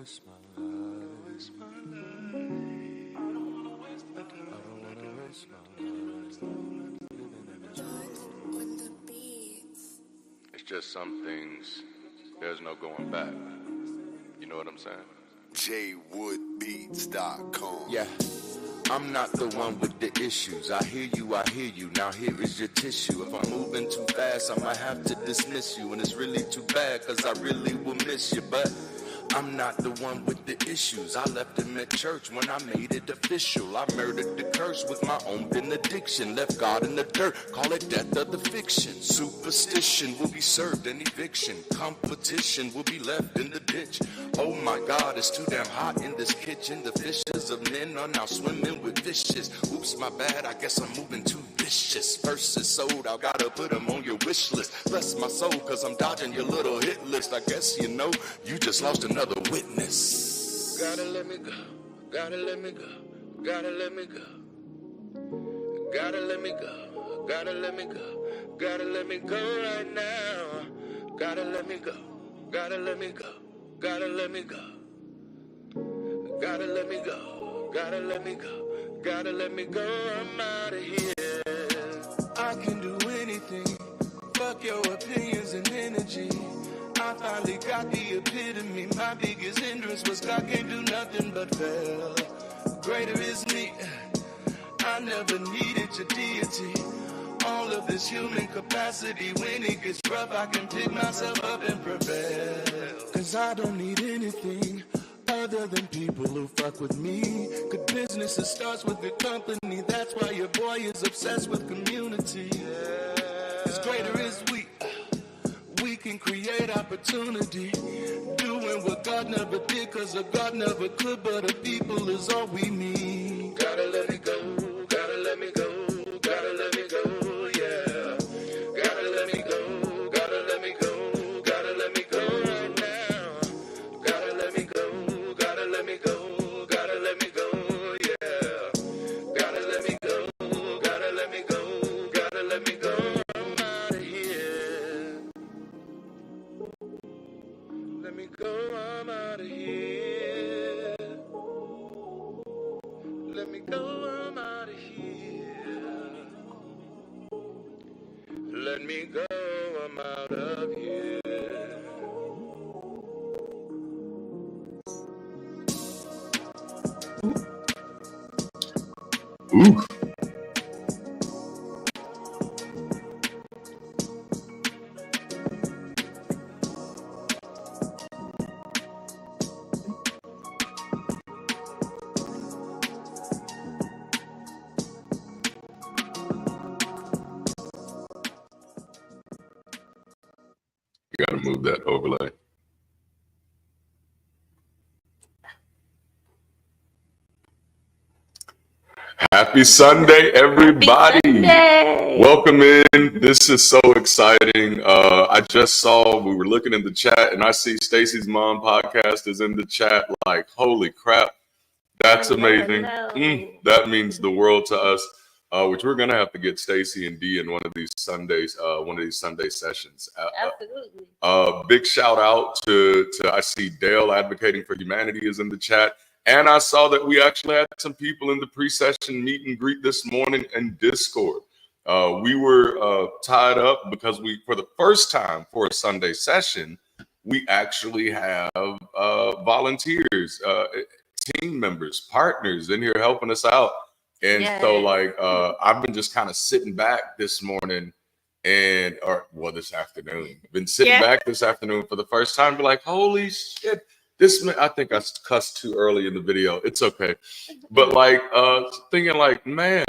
waste my life. I don't wanna waste my time. I don't wanna waste my life. It's just some things, there's no going back. You know what I'm saying? jwoodbeats.com. Yeah, I'm not the one with the issues. I hear you, now here is your tissue. If I'm moving too fast, I might have to dismiss you. And it's really too bad, cause I really will miss you. But I'm not the one with the issues. I left him at church when I made it official. I murdered the curse with my own benediction. Left God in the dirt, call it death of the fiction. Superstition will be served an eviction. Competition will be left in the ditch. Oh my God, it's too damn hot in this kitchen. The fishes of men are now swimming with fishes. Oops, my bad, I guess I'm moving too vicious. Verses sold, I gotta put them on your wish list. Bless my soul, cause I'm dodging your little hit list. I guess you know, you just lost another witness. Gotta let me go, gotta let me go, gotta let me go. Gotta let me go, gotta let me go, gotta let me go right now. Gotta let me go, gotta let me go, gotta let me go. Gotta let me go, gotta let me go, gotta let me go, I'm out of here. I can do anything, fuck your opinions and energy. I finally got the epitome. My biggest hindrance was God can't do nothing but fail. Greater is me. I never needed your deity. All of this human capacity. When it gets rough, I can pick myself up and prevail. Cause I don't need anything other than people who fuck with me. Good business, it starts with good company. That's why your boy is obsessed with community. Cause greater is we. We can create opportunity, doing what God never did, cause a God never could, but a people is all we need. Gotta let me go, gotta let me go, gotta let me go, yeah. Gotta let me go, gotta let me go, gotta let me go right now. Gotta let me go, gotta let me go, gotta let me go, yeah. Gotta let me go, gotta let me go, gotta let me go, I'm out of here. Let me go, I'm out of here. Let me go, I'm out of here. Let me go, I'm out of here. Ooh. You gotta move that overlay. Happy Sunday, everybody. Happy Sunday. Welcome in. This is so exciting. I just saw, we were looking in the chat and I see Stacy's Mom podcast is in the chat. Like, holy crap. That's amazing. That means the world to us, which we're going to have to get Stacy and Dee in one of these Sundays, one of these Sunday sessions. Absolutely. Big shout out to I see Dale Advocating for Humanity is in the chat. And I saw that we actually had some people in the pre-session meet and greet this morning in Discord. We were tied up because for the first time for a Sunday session, we actually have volunteers, team members, partners in here helping us out. And so like, I've been just kind of sitting back this morning this afternoon. Been sitting back this afternoon for the first time, be like, holy shit. I think I cussed too early in the video. It's okay. But like thinking like, man,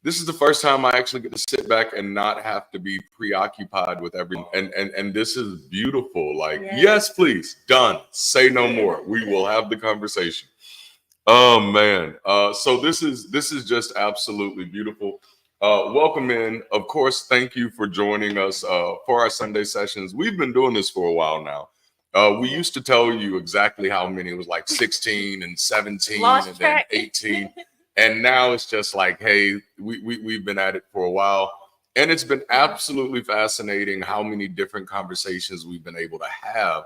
this is the first time I actually get to sit back and not have to be preoccupied with everything. And this is beautiful. Like, yes, please, done. Say no more. We will have the conversation. Oh man. So this is just absolutely beautiful. Welcome in. Of course, thank you for joining us for our Sunday sessions. We've been doing this for a while now. We used to tell you exactly how many. It was like 16 and 17 and then 18. And now it's just like, hey, we've been at it for a while. And it's been absolutely fascinating how many different conversations we've been able to have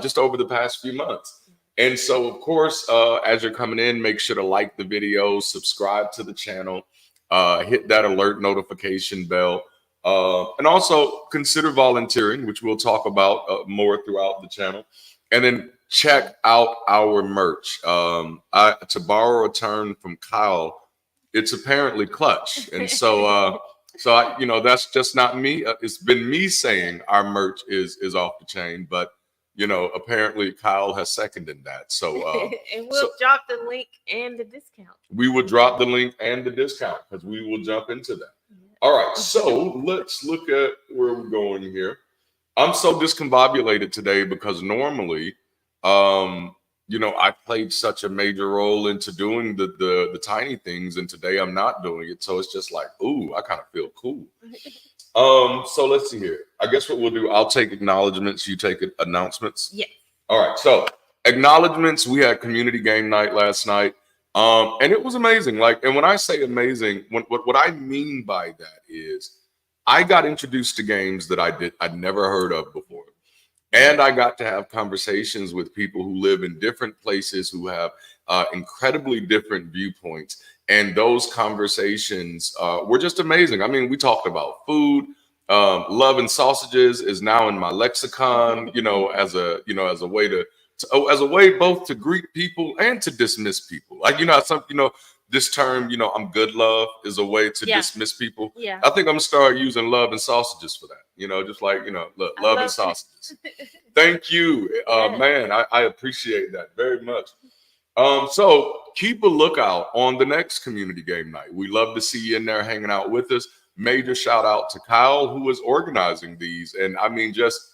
just over the past few months. And so, of course, as you're coming in, make sure to like the video, subscribe to the channel, hit that alert notification bell, and also consider volunteering, which we'll talk about more throughout the channel. And then check out our merch. To borrow a term from Kyle, it's apparently clutch. And so, that's just not me. It's been me saying our merch is off the chain, but apparently Kyle has seconded that. So, and we'll drop the link and the discount. We will drop the link and the discount because we will jump into that. All right, so let's look at where we're going here. I'm so discombobulated today because normally, I played such a major role into doing the tiny things, and today I'm not doing it. So it's just like, ooh, I kind of feel cool. So let's see here. I guess what we'll do, I'll take acknowledgments, you take announcements. Yeah. All right, so acknowledgments, we had community game night last night. And it was amazing. And when I say amazing, what I mean by that is I got introduced to games that I'd never heard of before. And I got to have conversations with people who live in different places, who have incredibly different viewpoints. And those conversations were just amazing. I mean, we talked about food. Love and sausages is now in my lexicon, as a way both to greet people and to dismiss people. This term, I'm good love is a way to dismiss people. Yeah. I think I'm gonna start using love and sausages for that. Look, love and sausages. Thank you, man. I appreciate that very much. So keep a lookout on the next community game night. We love to see you in there hanging out with us. Major shout out to Kyle, who is organizing these, and I mean just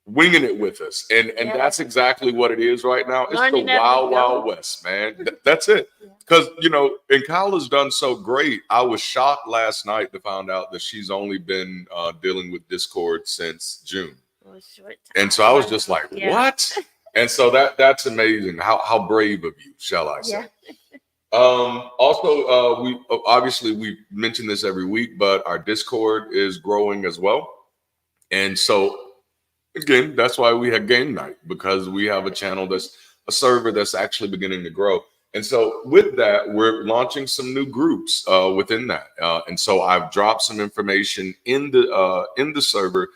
winging it with us, and that's exactly what it is right now. It's the wild west, man. That's it. Because and Kyle has done so great. I was shocked last night to find out that she's only been dealing with Discord since June, and so I was just like, what? And so that's amazing. How brave of you, shall I say? Also, we mention this every week, but our Discord is growing as well, and so. Again, that's why we had game night, because we have a channel a server that's actually beginning to grow. And so with that, we're launching some new groups within that. And so I've dropped some information in the server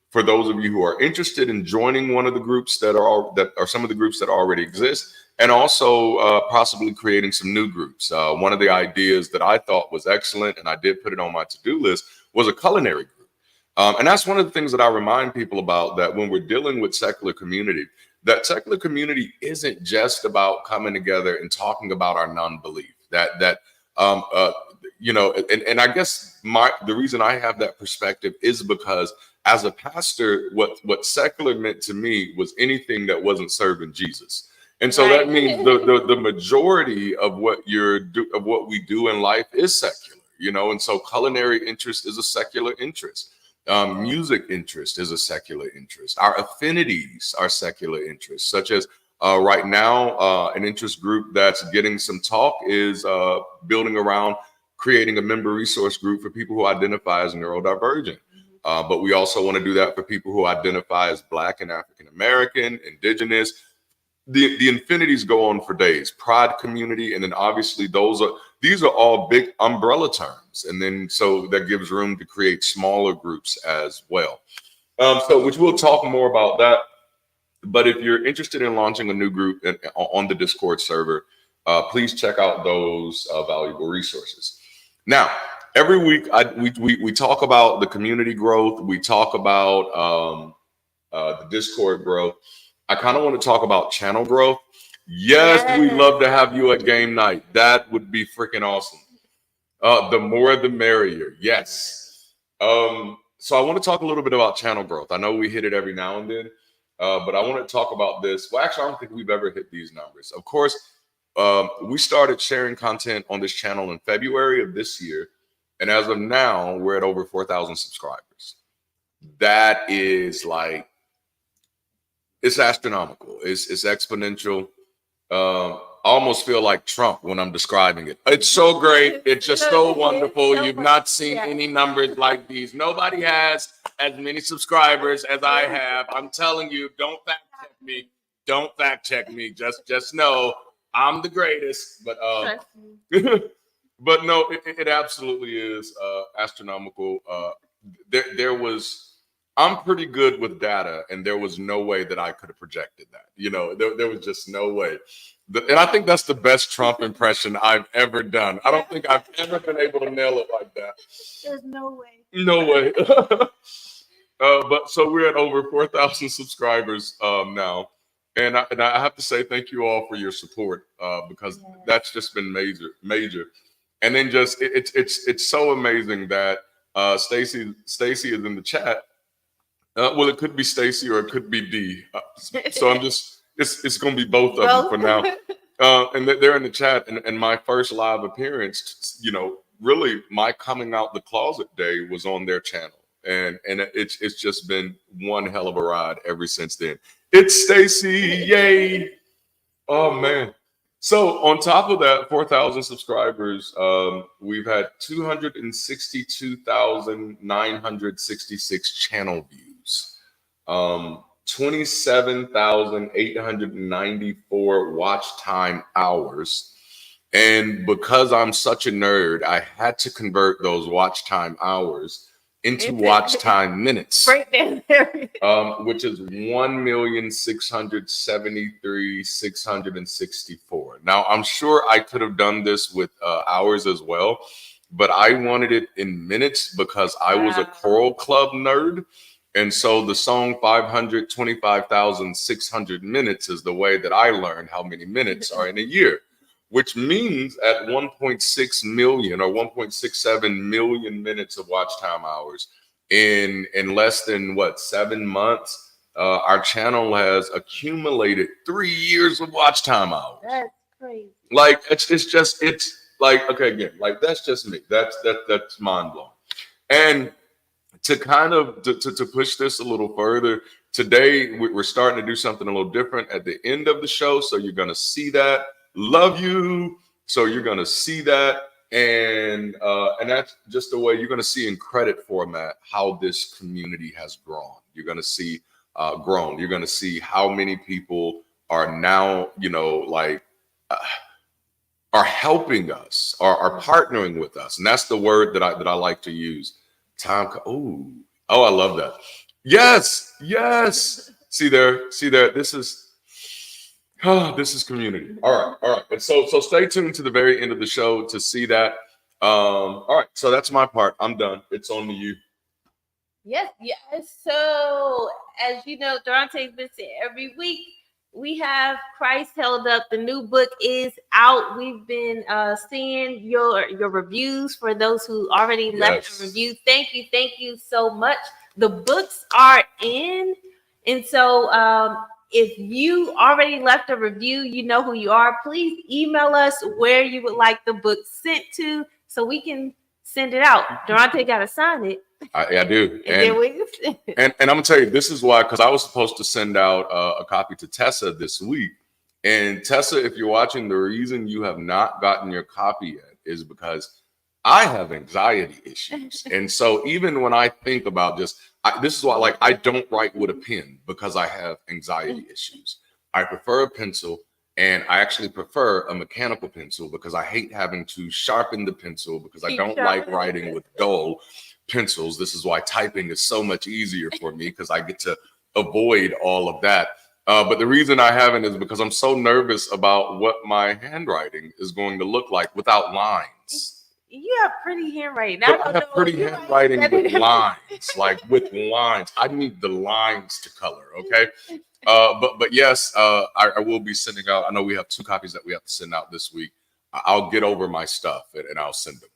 for those of you who are interested in joining one of the groups that are some of the groups that already exist, and also possibly creating some new groups. One of the ideas that I thought was excellent, and I did put it on my to-do list, was a culinary group. And that's one of the things that I remind people about, that when we're dealing with secular community, that secular community isn't just about coming together and talking about our non-belief. And I guess the reason I have that perspective is because as a pastor, what secular meant to me was anything that wasn't serving Jesus. And so that means the majority of what we do in life is secular, and so culinary interest is a secular interest. Music interest is a secular interest. Our affinities are secular interests, such as right now, an interest group that's getting some talk is building around creating a member resource group for people who identify as neurodivergent. But we also want to do that for people who identify as Black and African American, Indigenous. The infinities go on for days. Pride community, and then obviously these are all big umbrella terms, and then so that gives room to create smaller groups as well. Which we'll talk more about that. But if you're interested in launching a new group on the Discord server, please check out those valuable resources. Now, every week we talk about the community growth. We talk about the Discord growth. I kind of want to talk about channel growth. Yes, we'd love to have you at game night. That would be freaking awesome. The more, the merrier. Yes. So I want to talk a little bit about channel growth. I know we hit it every now and then, but I want to talk about this. Well, actually, I don't think we've ever hit these numbers. Of course, we started sharing content on this channel in February of this year. And as of now, we're at over 4,000 subscribers. That is it's astronomical. It's exponential. I almost feel like Trump when I'm describing it. It's so great. It's just so wonderful. You've not seen any numbers like these. Nobody has as many subscribers as I have. I'm telling you, don't fact check me. Don't fact check me. Just know I'm the greatest. But Trust me. but no, it absolutely is astronomical. There was. I'm pretty good with data, and there was no way that I could have projected that. You know, there was just no way. And I think that's the best Trump impression I've ever done. I don't think I've ever been able to nail it like that. There's no way. No way. But so we're at over 4,000 subscribers now. And I have to say thank you all for your support because that's just been major. And then just it's so amazing that Stacy is in the chat. Well, it could be Stacy or it could be D. So I'm just it's going to be both of them for now. And they're in the chat. And my first live appearance, you know, really my coming out the closet day was on their channel. And it's just been one hell of a ride ever since then. It's Stacy, yay! Oh man! So on top of that, 4,000 subscribers, we've had 262,966 channel views, 27,894 watch time hours, and because I'm such a nerd, I had to convert those watch time hours into watch time minutes, which is 1,673,664. Now, I'm sure I could have done this with hours as well, but I wanted it in minutes because I was a choral club nerd. And so the song 525,600 minutes is the way that I learned how many minutes are in a year, which means at 1.6 million or 1.67 million minutes of watch time hours in less than 7 months, our channel has accumulated 3 years of watch time hours. That's crazy. Like it's like, okay, again, like that's just me. That's mind blowing. And to kind of to push this a little further, today we're starting to do something a little different at the end of the show. So you're gonna see that. Love you. So you're gonna see that, and that's just the way you're gonna see in credit format how this community has grown. You're gonna see grown. You're gonna see how many people are now, you know, like are helping us, are partnering with us, and that's the word that I like to use. Oh, I love that. Yes. See there. This is community. All right. And so stay tuned to the very end of the show to see that. All right. So that's my part. I'm done. It's on to you. Yes. So as you know, Darante's been saying every week, we have Christ Held Up. The new book is out. We've been seeing your reviews for those who already left a review. Thank you so much. The books are in. And so if you already left a review, you know who you are. Please email us where you would like the book sent to so we can send it out. Darante got to sign it. I do. And I'm gonna tell you, this is why, because I was supposed to send out a copy to Tessa this week. And Tessa, if you're watching, the reason you have not gotten your copy yet is because I have anxiety issues. And so even when I think about this is why, like, I don't write with a pen because I have anxiety issues. I prefer a pencil, and I actually prefer a mechanical pencil because I hate having to sharpen the pencil because I don't like writing with dull pencils. This is why typing is so much easier for me because I get to avoid all of that. But the reason I haven't is because I'm so nervous about what my handwriting is going to look like without lines. You have pretty handwriting. I have pretty handwriting with lines, like with lines. I need the lines to color, okay? But yes, I will be sending out. I know we have 2 copies that we have to send out this week. I'll get over my stuff and I'll send them.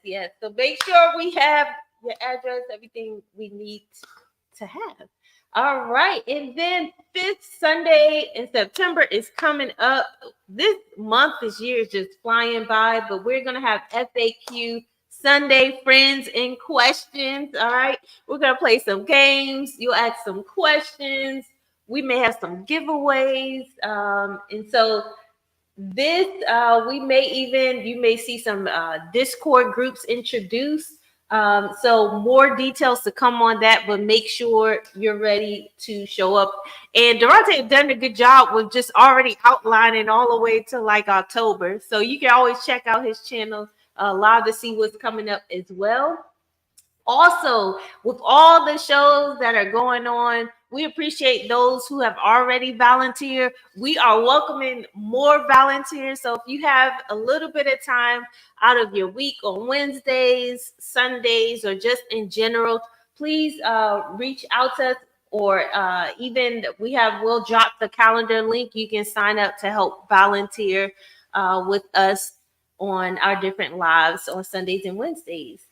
Yes. So make sure we have your address, everything we need to have. All right. And then 5th Sunday in September is coming up. This month, this year is just flying by, but we're going to have FAQ Sunday, friends and questions. All right. We're going to play some games. You'll ask some questions. We may have some giveaways. And so this, you may see some Discord groups introduced. So more details to come on that, but make sure you're ready to show up. And Darante has done a good job with just already outlining all the way to like October. So you can always check out his channel live to see what's coming up as well. Also, with all the shows that are going on, we appreciate those who have already volunteered. We are welcoming more volunteers. So if you have a little bit of time out of your week on Wednesdays, Sundays, or just in general, please reach out to us, or even we'll drop the calendar link. You can sign up to help volunteer with us on our different lives on Sundays and Wednesdays.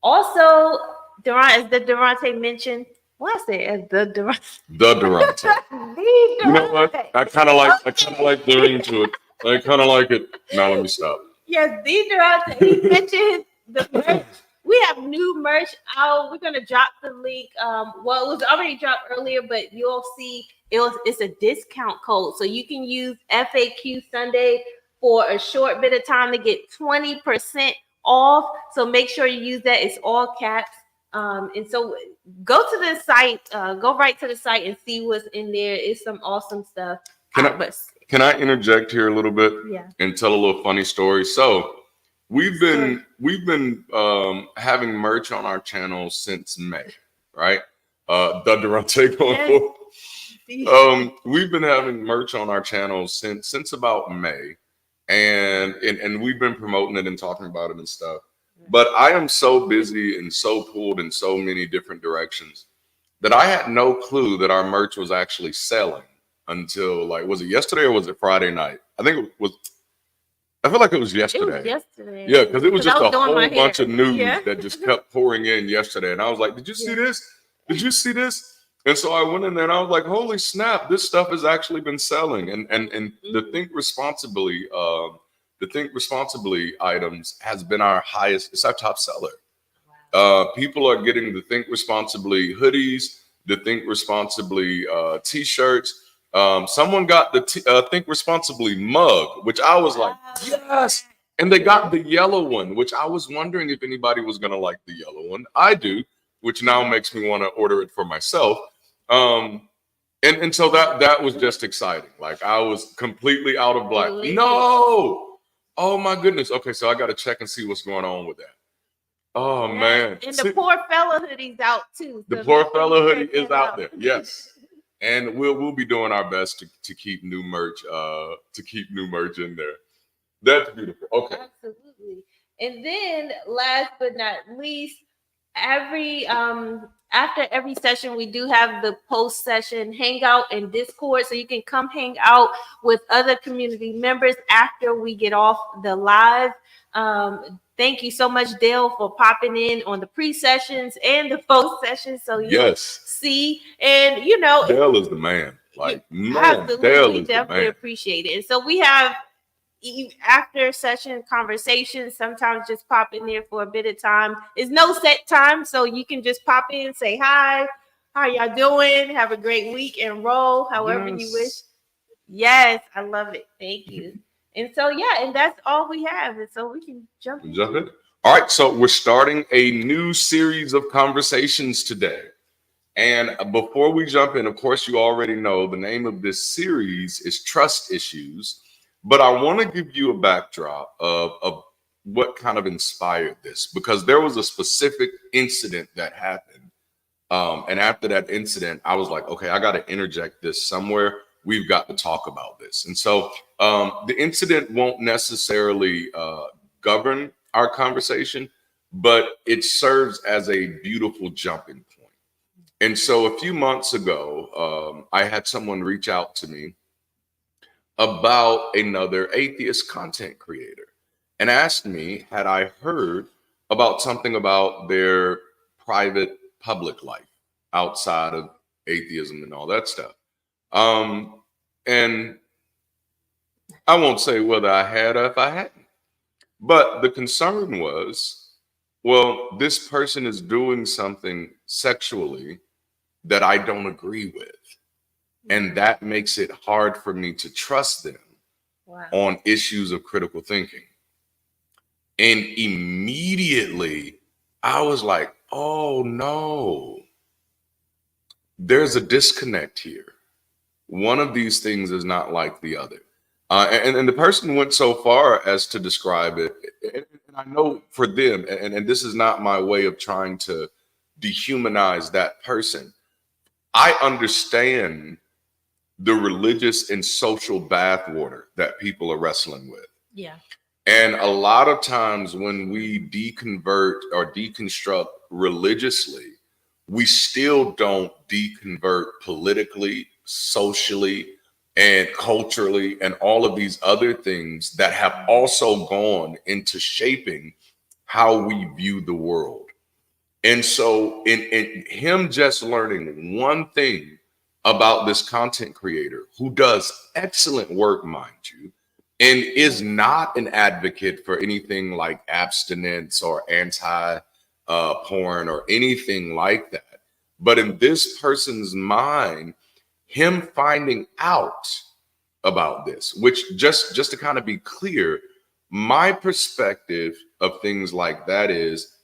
Also, as the Darante mentioned, what I say as the Darante. The Darante. You know what? I kind of like the ring to it. I kind of like it. Now let me stop. Yes, the Darante. He mentioned the merch. We have new merch out. We're gonna drop the link. Well, it was already dropped earlier, but you'll see it's a discount code, so you can use FAQ Sunday for a short bit of time to get 20% off. So make sure you use that. It's all caps. And so go to the site, go right to the site and see what's in there. It's some awesome stuff. Can I interject here a little bit? Yeah. And tell a little funny story? So we've been having merch on our channel since May, right? The Darante going forward. We've been having merch on our channel since about May. And we've been promoting it and talking about it and stuff. But I am so busy and so pulled in so many different directions that I had no clue that our merch was actually selling until, like, was it yesterday or was it Friday night? I think it was. I feel like it was yesterday. It was yesterday. Yeah, because it was just a whole bunch of news Yeah. that just kept pouring in yesterday. And I was like, did you see this? Did you see this? And so I went in there and I was like, holy snap, this stuff has actually been selling. And the Think Responsibly, items has been our highest, it's our top seller. Wow. People are getting the Think Responsibly hoodies, the Think Responsibly t-shirts. Someone got the Think Responsibly mug, which I was like, yes. And they got the yellow one, which I was wondering if anybody was going to like the yellow one. I do, which now makes me want to order it for myself. And so that was just exciting. Like, I was completely out of black. No. Oh my goodness. Okay, so I got to check and see what's going on with that. Oh man. And the Poor Fella hoodie's out too. The Poor Fella hoodie is out there. Yes. And we'll be doing our best to keep new merch in there. That's beautiful. Okay. Absolutely. And then last but not least, after every session, we do have the post-session hangout and Discord, so you can come hang out with other community members after we get off the live. Thank you so much, Dale, for popping in on the pre-sessions and the post-sessions. So you see, and Dale is the man. Like, absolutely, Dale is definitely appreciate it. And so we have after session conversations, sometimes just pop in there for a bit of time. It's no set time, so you can just pop in, say hi, how y'all doing, have a great week, and roll however you wish. Yes, I love it. Thank you. And so and that's all we have, and so we can jump in. All right, so we're starting a new series of conversations today. And before we jump in, of course, you already know the name of this series is Trust Issues. But I want to give you a backdrop of what kind of inspired this, because there was a specific incident that happened. And after that incident, I was like, okay, I got to interject this somewhere. We've got to talk about this. And so the incident won't necessarily govern our conversation, but it serves as a beautiful jumping point. And so a few months ago, I had someone reach out to me about another atheist content creator and asked me, had I heard about something about their private public life outside of atheism and all that stuff. And I won't say whether I had or if I hadn't, but the concern was, well, this person is doing something sexually that I don't agree with. And that makes it hard for me to trust them on issues of critical thinking. And immediately I was like, oh no, there's a disconnect here. One of these things is not like the other. And the person went so far as to describe it. And I know for them, and this is not my way of trying to dehumanize that person. I understand the religious and social bathwater that people are wrestling with. Yeah. And a lot of times when we deconvert or deconstruct religiously, we still don't deconvert politically, socially, and culturally, and all of these other things that have also gone into shaping how we view the world. And so in him just learning one thing about this content creator who does excellent work, mind you, and is not an advocate for anything like abstinence or anti porn or anything like that. But in this person's mind, him finding out about this, which just to kind of be clear, my perspective of things like that is,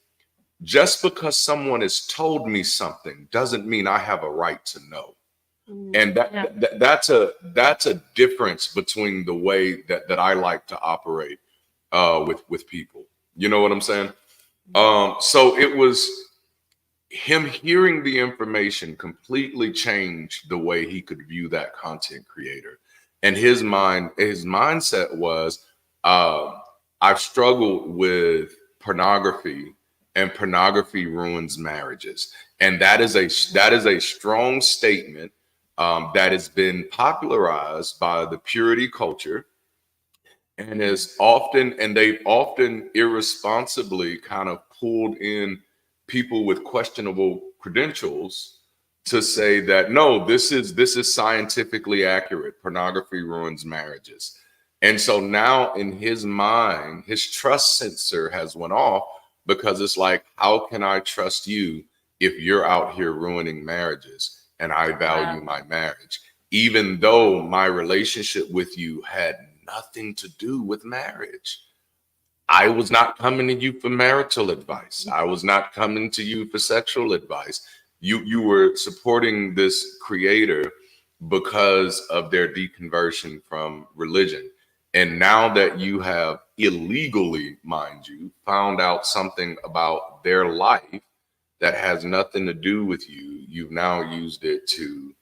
just because someone has told me something doesn't mean I have a right to know. And that's a difference between the way that I like to operate with people. You know what I'm saying? So it was him hearing the information completely changed the way he could view that content creator. And his mindset was, I've struggled with pornography, and pornography ruins marriages. And that is a strong statement that has been popularized by the purity culture, and they've often irresponsibly kind of pulled in people with questionable credentials to say that no, this is scientifically accurate. Pornography ruins marriages. And so now in his mind, his trust sensor has went off, because it's like, how can I trust you if you're out here ruining marriages and I value my marriage, even though my relationship with you had nothing to do with marriage? I was not coming to you for marital advice. I was not coming to you for sexual advice. You were supporting this creator because of their deconversion from religion. And now that you have illegally, mind you, found out something about their life that has nothing to do with you, you've now used it to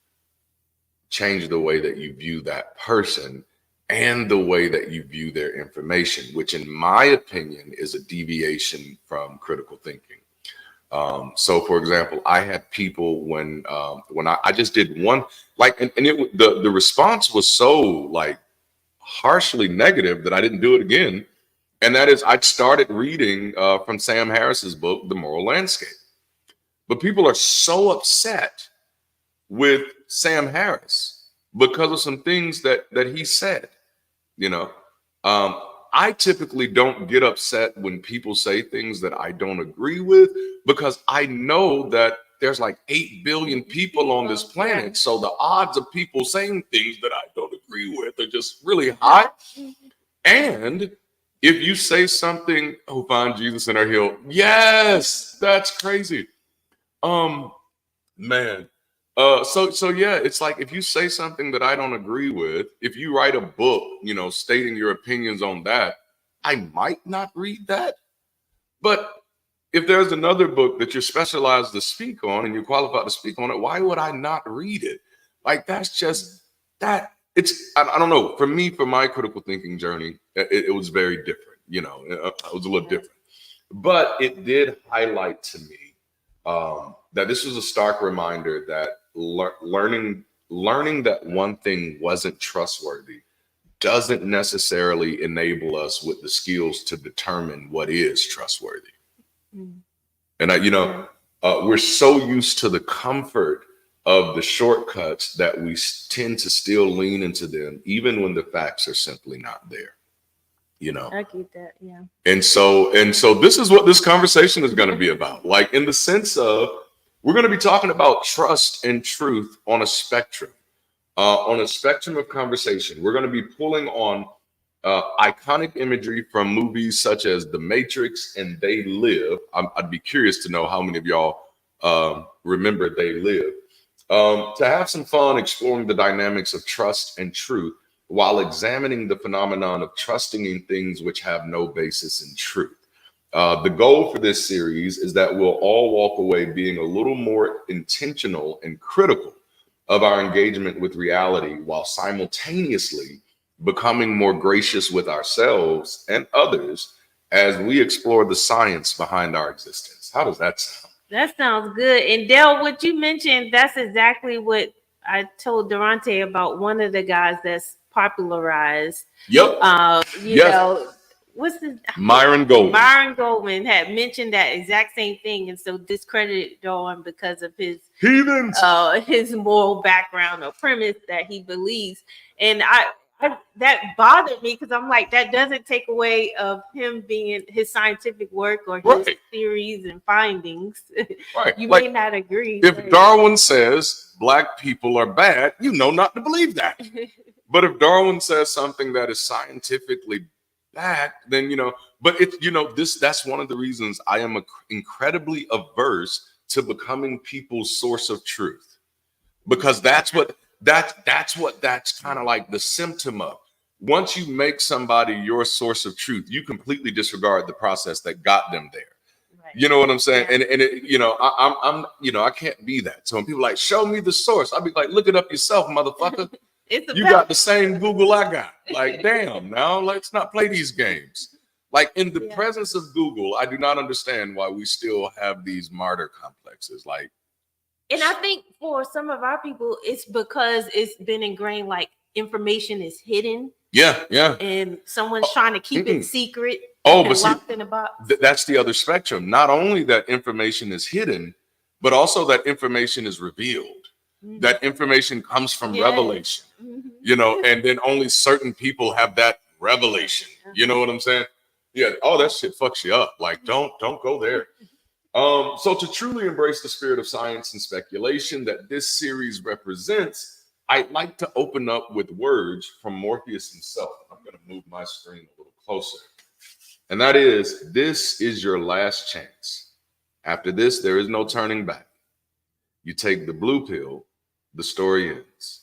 change the way that you view that person and the way that you view their information, which in my opinion is a deviation from critical thinking. So for example, I had people when I just did one, like, and the response was so like harshly negative that I didn't do it again. And that is, I started reading from Sam Harris's book, The Moral Landscape. But people are so upset with Sam Harris because of some things that he said. You know, I typically don't get upset when people say things that I don't agree with, because I know that there's like 8 billion people on this planet. So the odds of people saying things that I don't agree with are just really high. And if you say something, oh, find Jesus in our hill. Yes, that's crazy. Man. So yeah, it's like, if you say something that I don't agree with, if you write a book, you know, stating your opinions on that, I might not read that. But if there's another book that you're specialized to speak on and you're qualified to speak on it, why would I not read it? Like, that's just that. I don't know. For me, for my critical thinking journey, it was very different. You know, it was a little different. But it did highlight to me that this was a stark reminder that learning that one thing wasn't trustworthy doesn't necessarily enable us with the skills to determine what is trustworthy. And we're so used to the comfort of the shortcuts that we tend to still lean into them, even when the facts are simply not there. You know, I get that. Yeah. And so this is what this conversation is going to be about. Like, in the sense of, we're going to be talking about trust and truth on a spectrum of conversation. We're going to be pulling on iconic imagery from movies such as The Matrix and They Live. I'd be curious to know how many of y'all remember They Live. To have some fun exploring the dynamics of trust and truth while examining the phenomenon of trusting in things which have no basis in truth. The goal for this series is that we'll all walk away being a little more intentional and critical of our engagement with reality while simultaneously becoming more gracious with ourselves and others as we explore the science behind our existence. How does that sound? That sounds good. And Dale, what you mentioned, that's exactly what I told Darante about one of the guys that's popularized. Yep. You know, what's his Myron Goldman. Myron Goldman had mentioned that exact same thing, and so discredited Darwin because of his heathens, his moral background or premise that he believes. And I that bothered me because I'm like, that doesn't take away of him being his scientific work or his theories and findings. Right. You may not agree. If Darwin says Black people are bad, you know not to believe that. But if Darwin says something that is scientifically backed, then but it's that's one of the reasons I am incredibly averse to becoming people's source of truth, because that's kind of like the symptom of. Once you make somebody your source of truth, you completely disregard the process that got them there. Right. You know what I'm saying? Yeah. And it, I can't be that. So when people are like, show me the source, I'll be like, look it up yourself, motherfucker. You got the same Google I got. Like, damn, now let's not play these games. Like, in the presence of Google, I do not understand why we still have these martyr complexes. Like, and I think for some of our people, it's because it's been ingrained, like information is hidden. Yeah. And someone's trying to keep it secret. But locked in a box. That's the other spectrum. Not only that information is hidden, but also that information is revealed. Mm-hmm. That information comes from revelation. Mm-hmm. And then only certain people have that revelation. You know what I'm saying? Yeah. Oh, that shit fucks you up. Like, don't go there. So to truly embrace the spirit of science and speculation that this series represents, I'd like to open up with words from Morpheus himself. I'm going to move my screen a little closer. And that is, this is your last chance. After this, there is no turning back. You take the blue pill, the story ends.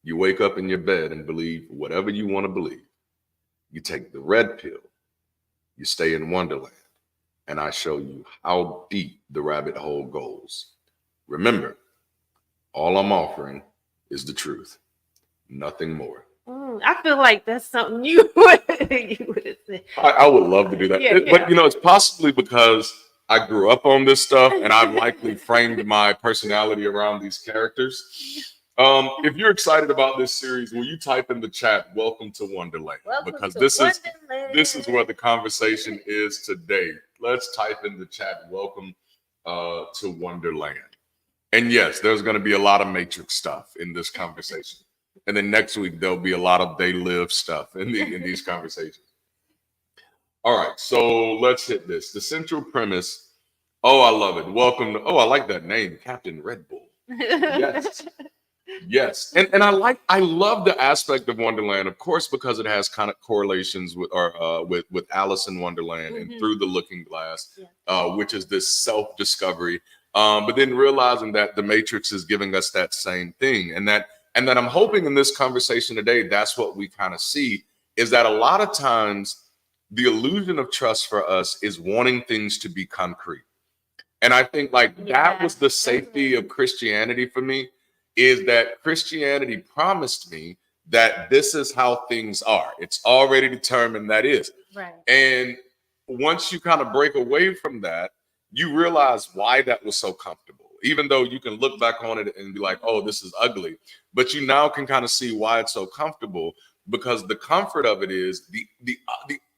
You wake up in your bed and believe whatever you want to believe. You take the red pill, you stay in Wonderland, and I show you how deep the rabbit hole goes. Remember, all I'm offering is the truth, nothing more. I feel like that's something you would have said. I would love to do that. But it's possibly because I grew up on this stuff and I've likely framed my personality around these characters. If you're excited about this series, will you type in the chat, welcome to Wonderland? Because this is where the conversation is today. Let's type in the chat, welcome to Wonderland. And yes, there's going to be a lot of Matrix stuff in this conversation. And then next week, there'll be a lot of They Live stuff in these conversations. All right, so let's hit this. The central premise. Oh, I love it. Welcome to, I like that name, Captain Red Bull. Yes. And I love the aspect of Wonderland, of course, because it has kind of correlations with Alice in Wonderland and Through the Looking Glass, which is this self-discovery. But then realizing that the Matrix is giving us that same thing, and that I'm hoping in this conversation today, that's what we kind of see, is that a lot of times the illusion of trust for us is wanting things to be concrete. And I think that was the safety of Christianity for me, is that Christianity promised me that this is how things are. It's already determined that is. Right. And once you kind of break away from that, you realize why that was so comfortable. Even though you can look back on it and be like, oh, this is ugly. But you now can kind of see why it's so comfortable, because the comfort of it is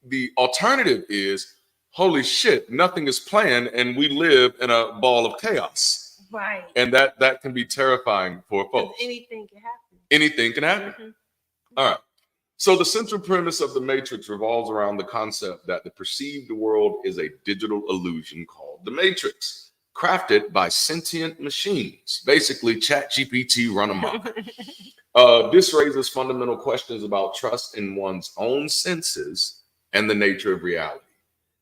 the alternative is, holy shit, nothing is planned and we live in a ball of chaos. Right. And that can be terrifying for folks. Anything can happen. Anything can happen. Mm-hmm. All right. So the central premise of the Matrix revolves around the concept that the perceived world is a digital illusion called the Matrix, crafted by sentient machines, basically ChatGPT run amok. This raises fundamental questions about trust in one's own senses and the nature of reality.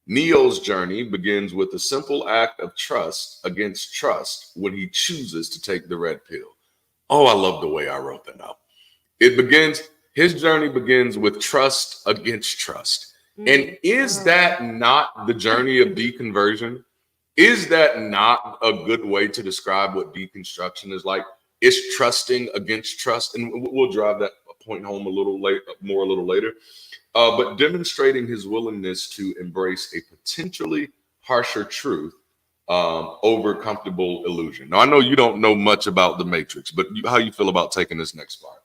Neo's journey begins with a simple act of trust against trust when he chooses to take the red pill. Oh, I love the way I wrote that out. His journey begins with trust against trust. And is that not the journey of deconversion? Is that not a good way to describe what deconstruction is like? It's trusting against trust. And we'll drive that point home a little later. But demonstrating his willingness to embrace a potentially harsher truth over comfortable illusion. Now, I know you don't know much about the Matrix, but how you feel about taking this next part?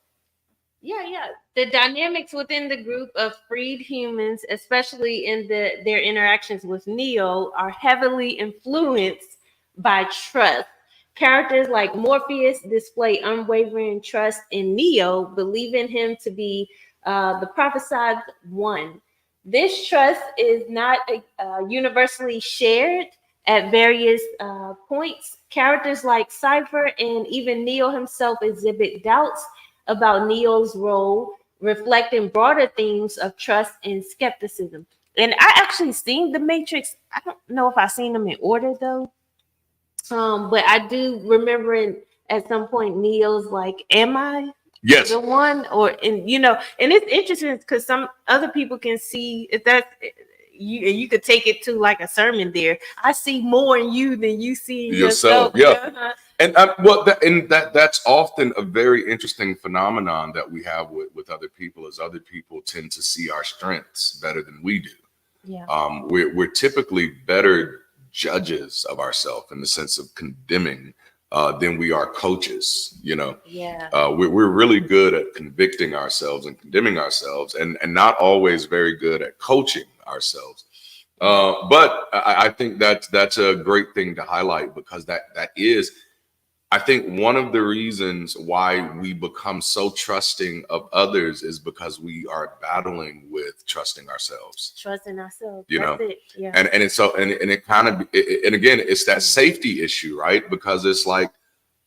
Yeah. The dynamics within the group of freed humans, especially in their interactions with Neo, are heavily influenced by trust. Characters like Morpheus display unwavering trust in Neo, believing him to be the prophesied one. This trust is not universally shared at various points. Characters like Cypher and even Neo himself exhibit doubts about Neo's role, reflecting broader themes of trust and skepticism. And I actually seen the Matrix. I don't know if I've seen them in order though. But I do remember at some point Neo's like, "Am I Yes. the one?" Or and it's interesting because some other people can see if that's you could take it to like a sermon there. I see more in you than you see in yourself. Yeah. And that's often a very interesting phenomenon that we have with other people, is other people tend to see our strengths better than we do. Yeah. We're typically better judges of ourselves in the sense of condemning than we are coaches. We're really good at convicting ourselves and condemning ourselves, and not always very good at coaching ourselves. But I think that's a great thing to highlight, because that is, I think, one of the reasons why we become so trusting of others is because we are battling with trusting ourselves. Trusting ourselves. That's it. Yeah. And it's so and it kind of and again, it's that safety issue, right? Because it's like,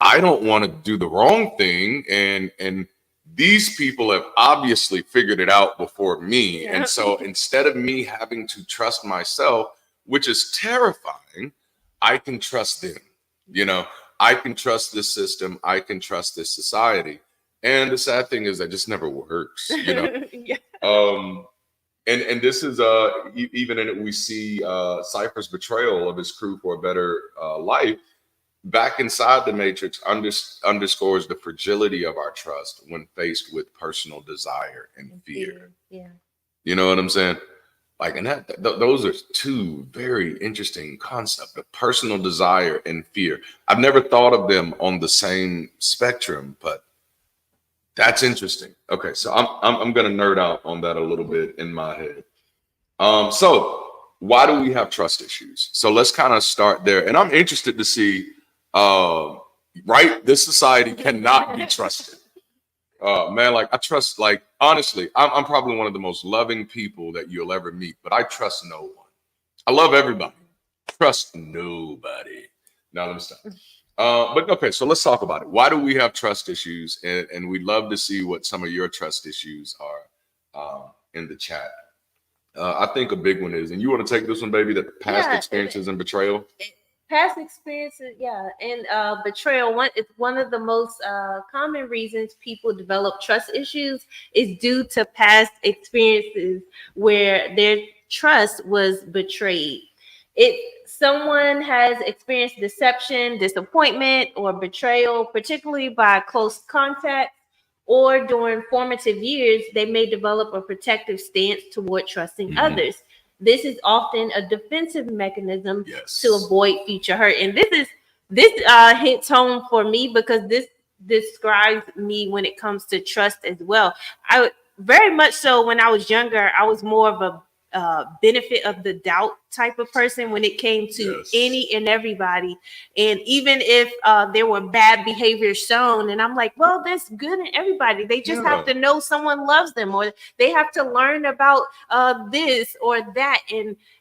I don't want to do the wrong thing, and these people have obviously figured it out before me. Yeah. And so instead of me having to trust myself, which is terrifying, I can trust them. I can trust this system. I can trust this society. And the sad thing is that just never works. Yeah. And this is even in it, we see Cypher's betrayal of his crew for a better life. Back inside the Matrix underscores the fragility of our trust when faced with personal desire and fear. Yeah. You know what I'm saying? Like, and those are two very interesting concepts: of personal desire and fear. I've never thought of them on the same spectrum, but that's interesting. Okay, so I'm gonna nerd out on that a little bit in my head. So why do we have trust issues? So let's kind of start there. And I'm interested to see, right? This society cannot be trusted. Man, like, I trust, like, honestly, I'm probably one of the most loving people that you'll ever meet, but I trust no one. I love everybody. Trust nobody. Now let me stop. But okay, so let's talk about it. Why do we have trust issues? And we'd love to see what some of your trust issues are in the chat. I think a big one is, and you want to take this one, baby, that past experiences and betrayal? Past experiences, and betrayal. It's one of the most common reasons people develop trust issues is due to past experiences where their trust was betrayed. Someone has experienced deception, disappointment, or betrayal, particularly by close contacts, or during formative years, they may develop a protective stance toward trusting others. This is often a defensive mechanism to avoid future hurt. And this hits home for me because this describes me when it comes to trust as well. I very much so when I was younger, I was more of benefit of the doubt type of person when it came to any and everybody. And even if there were bad behavior shown, and I'm like, well, there's good in everybody. They just have to know someone loves them, or they have to learn about this or that.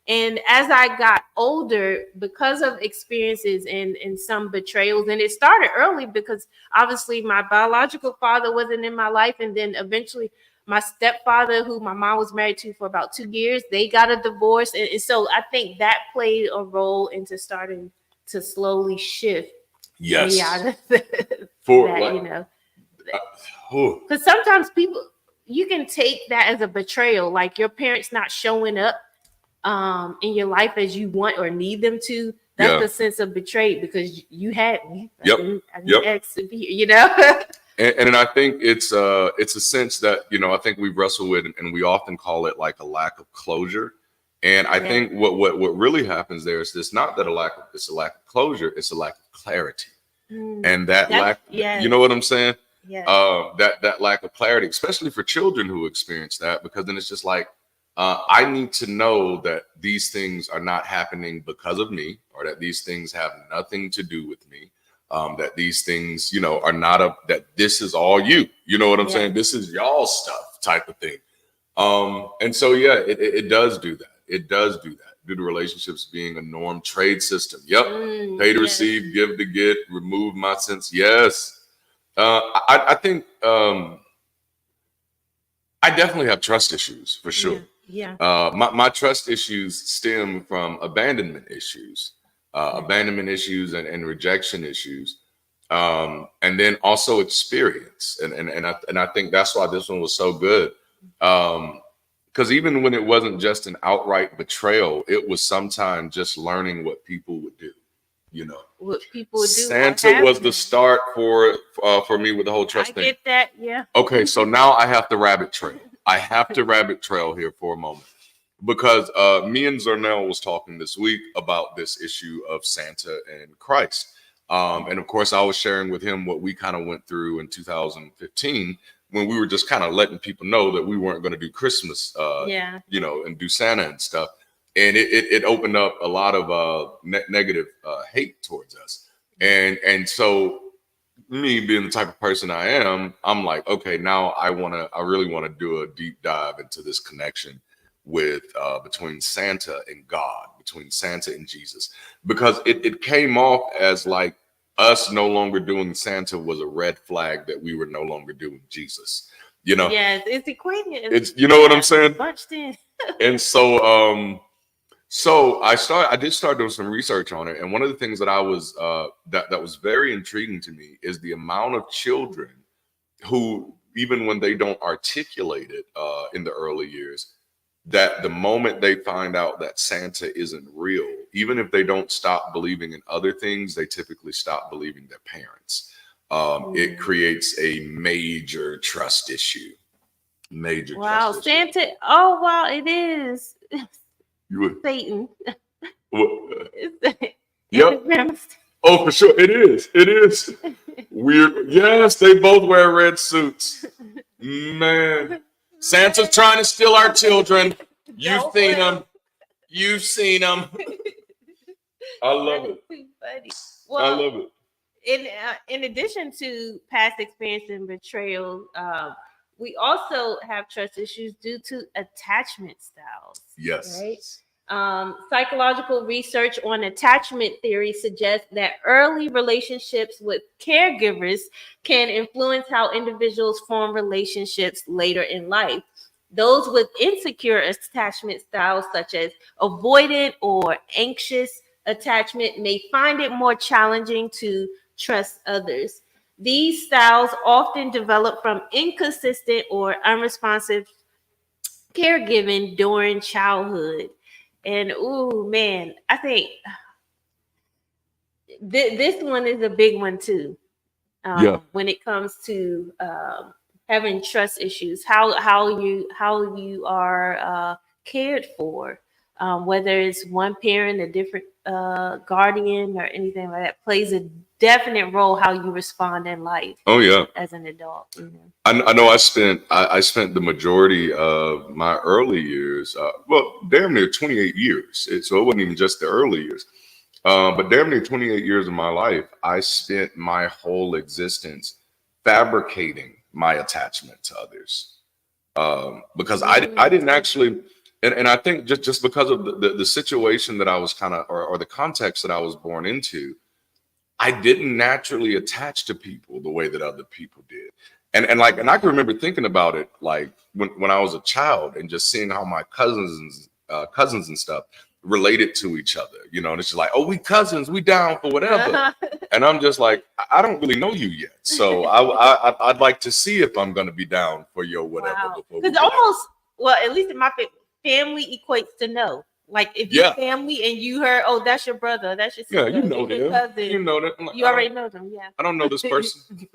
And as I got older, because of experiences and some betrayals, and it started early because obviously my biological father wasn't in my life, and then eventually my stepfather, who my mom was married to for about 2 years, they got a divorce. And so I think that played a role into starting to slowly shift me out of that, you know. Because sometimes people, you can take that as a betrayal, like your parents not showing up in your life as you want or need them to. That's a sense of betrayed because you had me. I didn't ask to be here, you know. And I think it's a sense that, you know, I think we wrestle with, and we often call it like a lack of closure. And I think what really happens there is this, not that it's a lack of closure, it's a lack of clarity. And that lack, you know what I'm saying? That lack of clarity, especially for children who experience that, because then it's just like, I need to know that these things are not happening because of me, or that these things have nothing to do with me. That these things, you know, are not that this is all you, you know what I'm saying? This is y'all stuff type of thing. And so, it does do that. It does do that due to relationships being a norm trade system. Pay to receive, give to get, remove my sense. I think I definitely have trust issues for sure. My trust issues stem from abandonment issues. Abandonment issues and rejection issues, and then also experience, and I think that's why this one was so good, because even when it wasn't just an outright betrayal, it was sometimes just learning what people would do. You know, what people would do. Santa was the start for me with the whole trust thing. I get that, yeah. Okay, so now I have to rabbit trail. I have to rabbit trail here for a moment. Because me and Darnell was talking this week about this issue of Santa and Christ. And of course, I was sharing with him what we kind of went through in 2015 when we were just kind of letting people know that we weren't going to do Christmas, you know, and do Santa and stuff. And it opened up a lot of negative hate towards us. And so me being the type of person I am, I'm like, okay, now I really want to do a deep dive into this connection with between Santa and God, between Santa and Jesus, because it came off as like us no longer doing Santa was a red flag that we were no longer doing Jesus, you know. It's equating. It's, you know what I'm saying? Bunched in. And so I did start doing some research on it, and one of the things that I was that was very intriguing to me is the amount of children who, even when they don't articulate it in the early years, that the moment they find out that Santa isn't real, even if they don't stop believing in other things, they typically stop believing their parents. It creates a major trust issue. Wow, Santa. Oh, wow, it is. Satan. Yep. Oh, for sure. It is. It is. Weird. Yes, they both wear red suits. Man. Santa's trying to steal our children. You've seen them. You've seen them. I love it. Well, I love it. In addition to past experience and betrayal, we also have trust issues due to attachment styles. Yes. Right? Psychological research on attachment theory suggests that early relationships with caregivers can influence how individuals form relationships later in life. Those with insecure attachment styles, such as avoidant or anxious attachment, may find it more challenging to trust others. These styles often develop from inconsistent or unresponsive caregiving during childhood. And oh man, I think this one is a big one too. When it comes to having trust issues, how you are cared for, whether it's one parent, a different guardian, or anything like that, plays a definite role how you respond in life. Oh yeah, as an adult. You know. I know. I spent the majority of my early years, well, damn near 28 years. So it wasn't even just the early years, but damn near 28 years of my life, I spent my whole existence fabricating my attachment to others, because I didn't actually. And I think just because of the situation that I was kind of, or the context that I was born into, I didn't naturally attach to people the way that other people did. And I can remember thinking about it like when I was a child and just seeing how my cousins and stuff related to each other, you know, and it's just like, oh, we cousins, we down for whatever. And I'm just like, I don't really know you yet. So I'd like to see if I'm going to be down for your whatever. Wow. Because almost, well, at least in my family equates to know. Like if you're family and you heard, oh, that's your brother, that's your sister, you know them, cousin, you know that. You already know them, yeah. I don't know this person.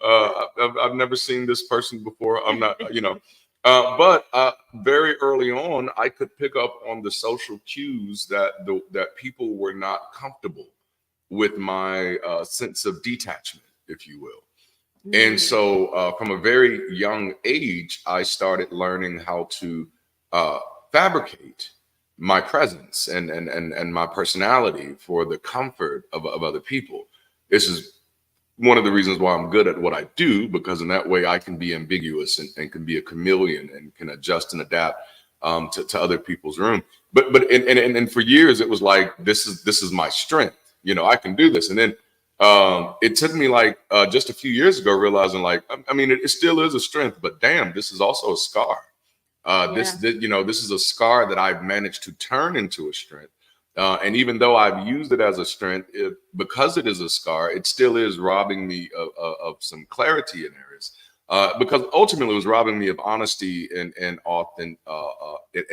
I've never seen this person before. I'm not, you know. But very early on, I could pick up on the social cues that people were not comfortable with my sense of detachment, if you will. And so from a very young age, I started learning how to fabricate my presence and my personality for the comfort of other people. This is one of the reasons why I'm good at what I do, because in that way I can be ambiguous and can be a chameleon and can adjust and adapt to other people's room. But for years it was like, this is my strength. You know, I can do this. And then it took me like just a few years ago realizing, like, I mean, it still is a strength, but damn, this is also a scar. This is a scar that I've managed to turn into a strength. And even though I've used it as a strength, because it is a scar, it still is robbing me of some clarity in areas. Because ultimately it was robbing me of honesty and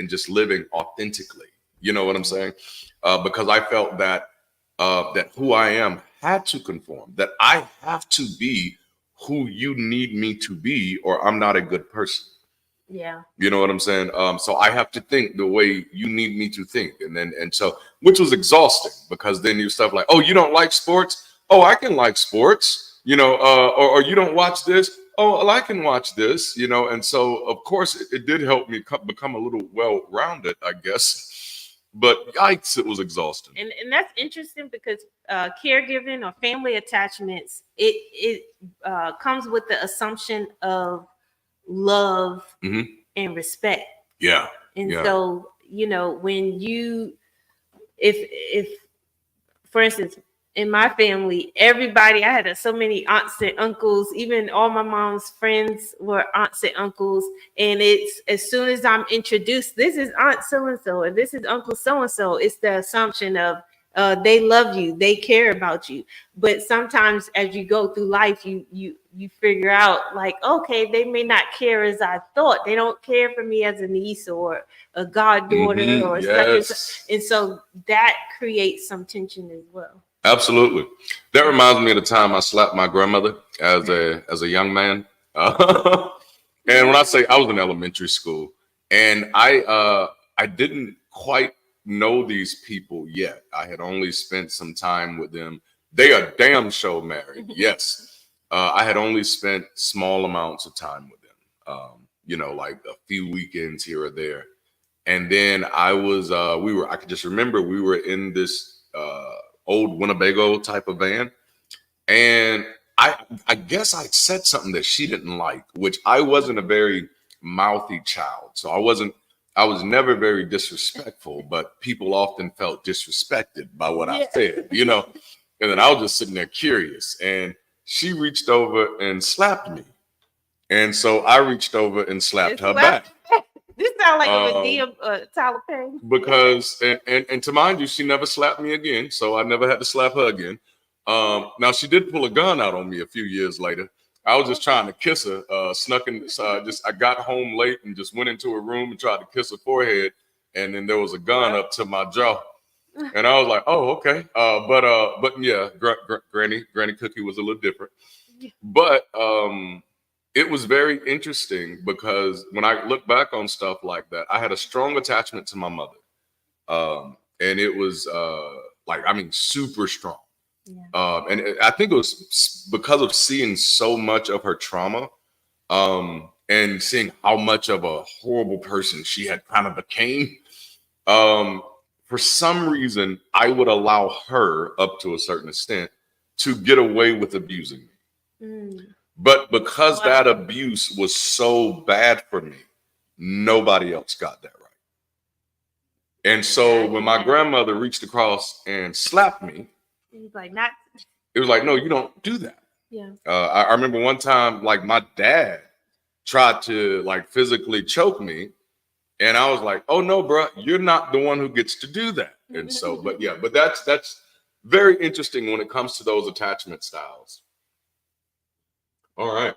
just living authentically. You know what I'm saying? Because I felt that who I am had to conform, that I have to be who you need me to be, or I'm not a good person. Yeah. You know what I'm saying? So I have to think the way you need me to think. And so, which was exhausting, because then you stuff like, oh, you don't like sports? Oh, I can like sports, you know, or you don't watch this? Oh, well, I can watch this, you know? And so of course it did help me become a little well-rounded, I guess, but yikes, it was exhausting. And that's interesting, because caregiving or family attachments, it comes with the assumption of love and respect. Yeah. And so, you know, when you, if for instance, in my family, everybody, I had so many aunts and uncles, even all my mom's friends were aunts and uncles. And it's, as soon as I'm introduced, this is Aunt so-and-so, and this is Uncle so-and-so, it's the assumption of they love you, they care about you. But sometimes as you go through life, you figure out, like, okay, they may not care as I thought. They don't care for me as a niece or a goddaughter or such. And so that creates some tension as well. Absolutely. That reminds me of the time I slapped my grandmother as a young man. And when I say, I was in elementary school, and I didn't quite know these people yet. I had only spent some time with them. They are damn sure married. Yes. I had only spent small amounts of time with them. You know, like a few weekends here or there. And then I could just remember we were in this old Winnebago type of van. And I guess I said something that she didn't like, which I wasn't a very mouthy child. So I was never very disrespectful, but people often felt disrespected by what I said, you know. And then I was just sitting there curious, and she reached over and slapped me. And so I reached over and slapped her back. This sounds like a Medea Tyler Perry. Because, and to mind you, she never slapped me again. So I never had to slap her again. Now, she did pull a gun out on me a few years later. I was just trying to kiss her, snuck in. I got home late and just went into her room and tried to kiss her forehead. And then there was a gun up to my jaw. And I was like, oh, okay. But yeah, Granny Cookie was a little different. But it was very interesting, because when I look back on stuff like that, I had a strong attachment to my mother. And it was super strong. Yeah. And I think it was because of seeing so much of her trauma, and seeing how much of a horrible person she had kind of became. For some reason, I would allow her, up to a certain extent, to get away with abusing me. But because that abuse was so bad for me, nobody else got that right. And so when my grandmother reached across and slapped me, it was like, not. It was like, no, you don't do that. Yeah. I remember one time, like, my dad tried to like physically choke me, and I was like, oh no, bro, you're not the one who gets to do that. And so, but that's very interesting when it comes to those attachment styles. All right.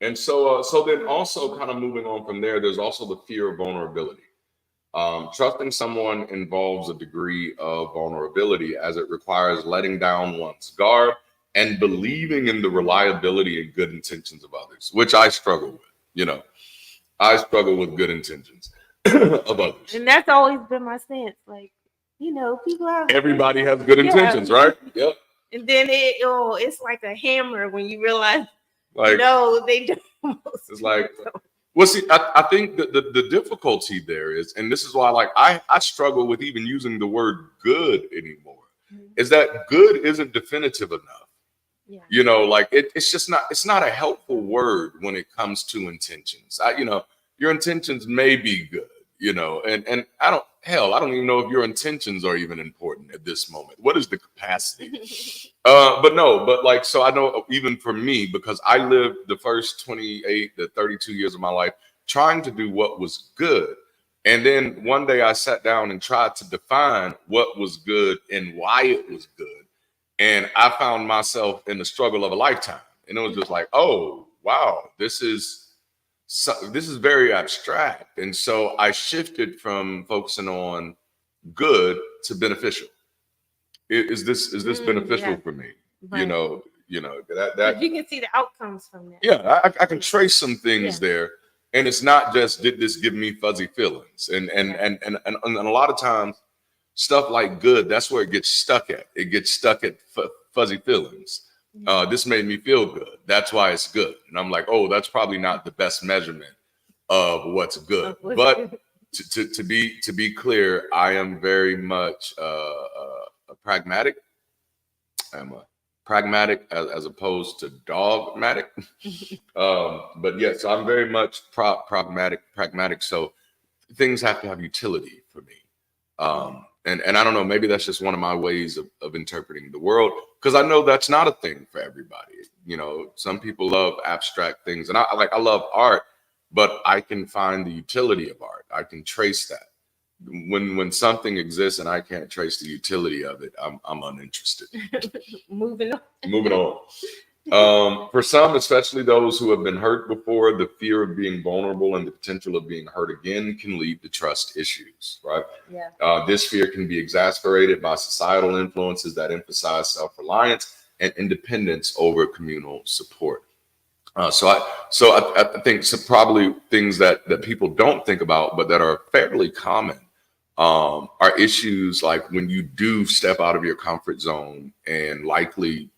And so then also kind of moving on from there, there's also the fear of vulnerability. Trusting someone involves a degree of vulnerability, as it requires letting down one's guard and believing in the reliability and good intentions of others, which I struggle with. I struggle with good intentions of others. And that's always been my stance. Like, people have. Everybody has good intentions, right? Yep. And then it's like a hammer when you realize, like, no, they don't. It's like, well, see, I think that the difficulty there is, and this is why, like, I struggle with even using the word good anymore, is that good isn't definitive enough. Yeah. Like it's just not, it's not a helpful word when it comes to intentions. Your intentions may be good, and I don't even know if your intentions are even important at this moment. What is the capacity? So I know, even for me, because I lived the first 28 to 32 years of my life trying to do what was good. And then one day I sat down and tried to define what was good and why it was good. And I found myself in the struggle of a lifetime. And it was just like, oh, wow, this is very abstract. And so I shifted from focusing on good to beneficial. Is this beneficial for me? Right. That you can see the outcomes from that. Yeah, I can trace some things there. And it's not just, did this give me fuzzy feelings? And a lot of times, stuff like good, that's where it gets stuck at. It gets stuck at fuzzy feelings. This made me feel good. That's why it's good. And I'm like, oh, that's probably not the best measurement of what's good. But to be clear, I am very much a pragmatic. I'm a pragmatic as opposed to dogmatic. But yes, so I'm very much pragmatic. So things have to have utility for me. And I don't know, maybe that's just one of my ways of interpreting the world, because I know that's not a thing for everybody. Some people love abstract things, and I love art, but I can find the utility of art. I can trace that. When something exists and I can't trace the utility of it, I'm uninterested. Moving on. For some, especially those who have been hurt before, the fear of being vulnerable and the potential of being hurt again can lead to trust issues, right? Yeah. This fear can be exacerbated by societal influences that emphasize self-reliance and independence over communal support. So I think some probably things that people don't think about, but that are fairly common, are issues like when you do step out of your comfort zone and likely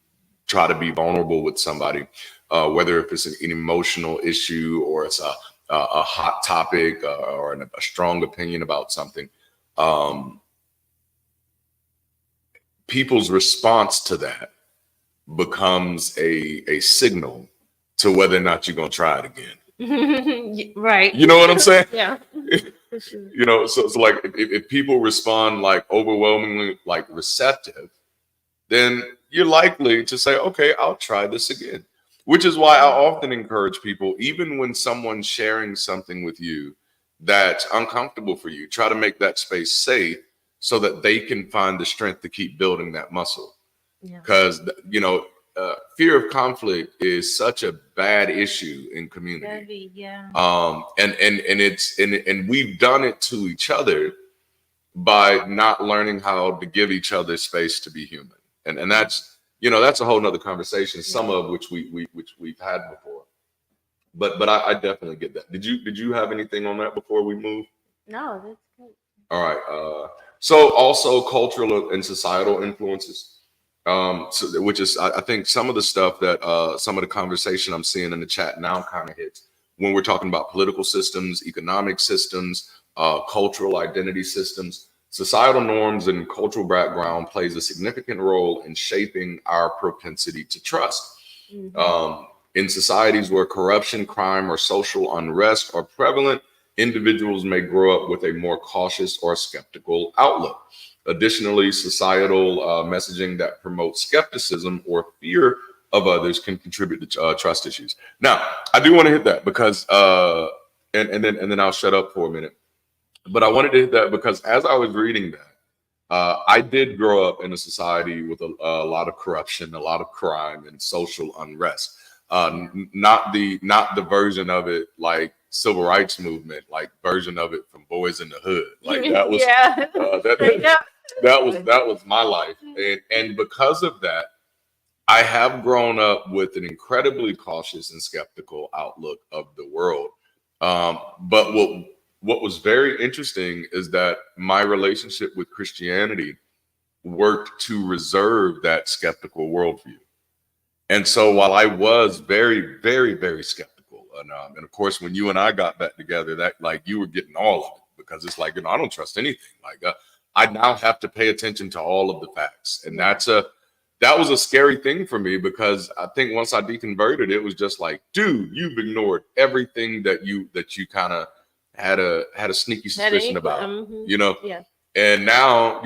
try to be vulnerable with somebody, whether if it's an emotional issue or it's a hot topic or a strong opinion about something. People's response to that becomes a signal to whether or not you're going to try it again. Right. You know what I'm saying? Yeah. So like if people respond like overwhelmingly like receptive, then you're likely to say, okay, I'll try this again. Which is why I often encourage people, even when someone's sharing something with you that's uncomfortable for you, try to make that space safe so that they can find the strength to keep building that muscle. Because, fear of conflict is such a bad issue in community. And we've done it to each other by not learning how to give each other space to be human. And that's, that's a whole nother conversation, some of which we've had before. But I definitely get that. Did you have anything on that before we move? No, that's good. All right. So also cultural and societal influences, which is, I think some of the stuff that some of the conversation I'm seeing in the chat now kind of hits when we're talking about political systems, economic systems, cultural identity systems. Societal norms and cultural background plays a significant role in shaping our propensity to trust. In societies where corruption, crime, or social unrest are prevalent, individuals may grow up with a more cautious or skeptical outlook. Additionally, societal messaging that promotes skepticism or fear of others can contribute to trust issues. Now, I do want to hit that because, and then I'll shut up for a minute. But I wanted to hit that because as I was reading that, I did grow up in a society with a lot of corruption, a lot of crime, and social unrest. Not the version of it like civil rights movement, like version of it from Boys in the Hood. Like that was that was my life, and because of that, I have grown up with an incredibly cautious and skeptical outlook of the world. But what was very interesting is that my relationship with Christianity worked to reserve that skeptical worldview. And so while I was very, very, very skeptical, and of course, when you and I got back together, that like you were getting all of it because it's like, I don't trust anything. Like I now have to pay attention to all of the facts. And that was a scary thing for me because I think once I deconverted, it was just like, dude, you've ignored everything that you kind of had a sneaky suspicion about, you know? Yeah. And now,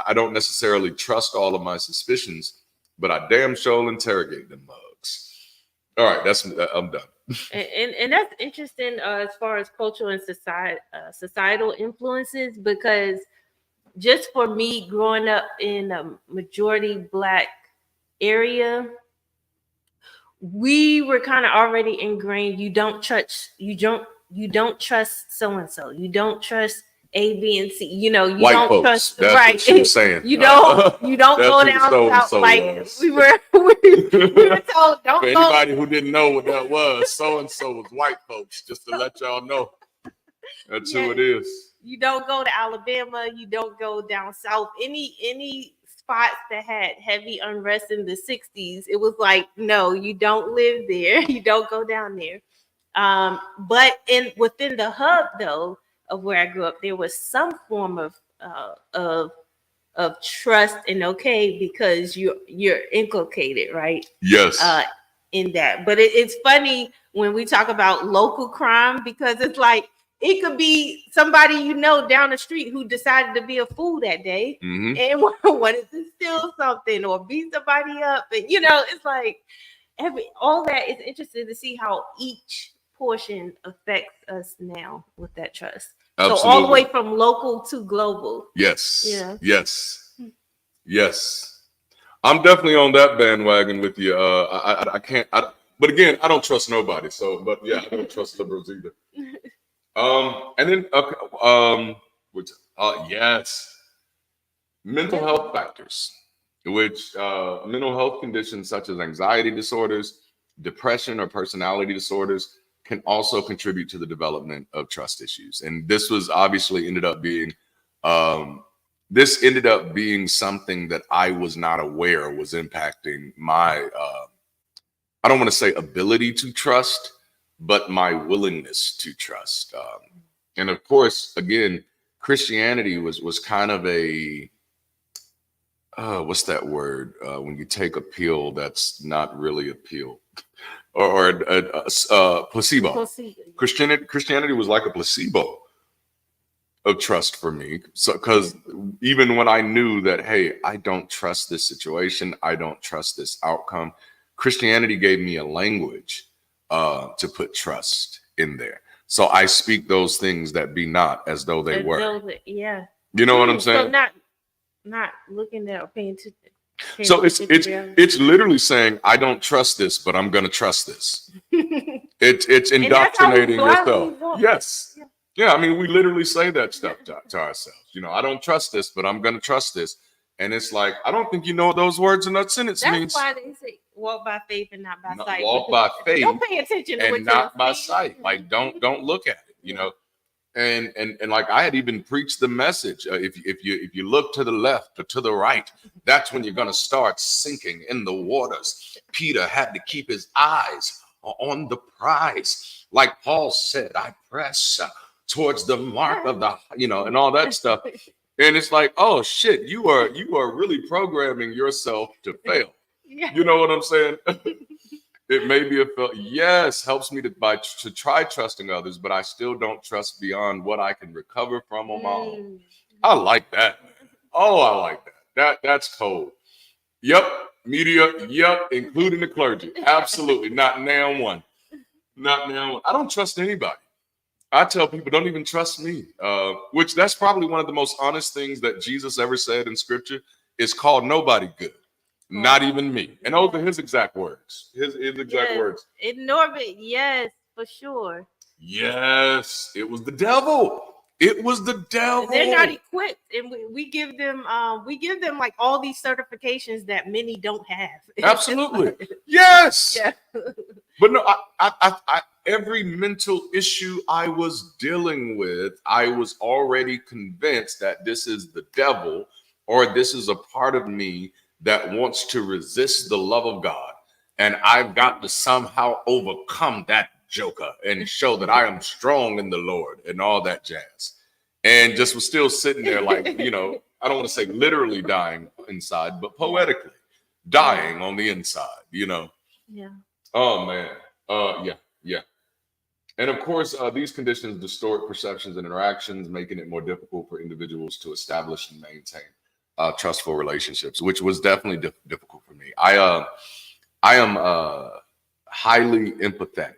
I don't necessarily trust all of my suspicions, but I damn sure interrogate them mugs. All right, I'm done. And that's interesting as far as cultural and societal influences, because just for me growing up in a majority Black area, we were kind of already ingrained. You don't trust so and so. You don't trust A, B, and C. You White don't folks, trust that's right. what she was saying. You don't go down south like we were told. Don't For go. anybody who didn't know what that was, so and so was white folks. Just to let y'all know, that's who it is. You don't go to Alabama. You don't go down south. Any spots that had heavy unrest in the 60s, it was like, no, you don't live there. You don't go down there. But within the hub though of where I grew up, there was some form of trust and because you're inculcated, right? Yes. In that. But it's funny when we talk about local crime because it's like it could be somebody down the street who decided to be a fool that day and wanted to steal something or beat somebody up. And it's like all that is interesting to see how each portion affects us now with that trust. Absolutely. So all the way from local to global. Yes. Yeah. Yes. I'm definitely on that bandwagon with you. I can't. But again, I don't trust nobody. So, but yeah, I don't trust liberals either. And then yes, mental health factors, which mental health conditions such as anxiety disorders, depression, or personality disorders can also contribute to the development of trust issues. And this was obviously ended up being something that I was not aware was impacting my, I don't want to say ability to trust, but my willingness to trust. And of course, again, Christianity was kind of a, what's that word? When you take a pill that's not really a pill. Or a placebo. Christianity was like a placebo of trust for me. So, because even when I knew that, hey, I don't trust this situation, I don't trust this outcome, Christianity gave me a language to put trust in there. So I speak those things that be not as though they were. Yeah. You know what I'm saying? So not looking at or paying attention. So it's literally saying, I don't trust this, but I'm going to trust this. It's indoctrinating yourself. Yes. Yeah. I mean, we literally say that stuff to ourselves. I don't trust this, but I'm going to trust this. And it's like, I don't think you know what those words in that sentence means. That's why they say walk by faith and not by sight. Walk by faith. Don't pay attention to and not by sight. Like, don't look at it, And like I had even preached the message. If you look to the left or to the right, that's when you're gonna start sinking in the waters. Peter had to keep his eyes on the prize, like Paul said, I press towards the mark of the, and all that stuff. And it's like, oh shit, you are really programming yourself to fail. Yeah. You know what I'm saying? It may be helps me to try trusting others, but I still don't trust beyond what I can recover from on my own. I like that. Oh, I like that. That's cold. Yep. Media. Yep. Including the clergy. Absolutely. Not now one. Not now one. I don't trust anybody. I tell people, don't even trust me. Which that's probably one of the most honest things that Jesus ever said in scripture is called nobody good. Not even me. And those are his exact words. His exact words. Ignore it. Yes, for sure. Yes. It was the devil. It was the devil. They're not equipped. And we give them like all these certifications that many don't have. Absolutely. Yes. Yeah. But no, I every mental issue I was dealing with, I was already convinced that this is the devil or this is a part of me that wants to resist the love of God. And I've got to somehow overcome that joker and show that I am strong in the Lord and all that jazz. And just was still sitting there like, I don't want to say literally dying inside, but poetically dying on the inside, Yeah. Oh, man. Yeah. And of course, these conditions distort perceptions and interactions, making it more difficult for individuals to establish and maintain trustful relationships, which was definitely difficult for me. I am highly empathetic.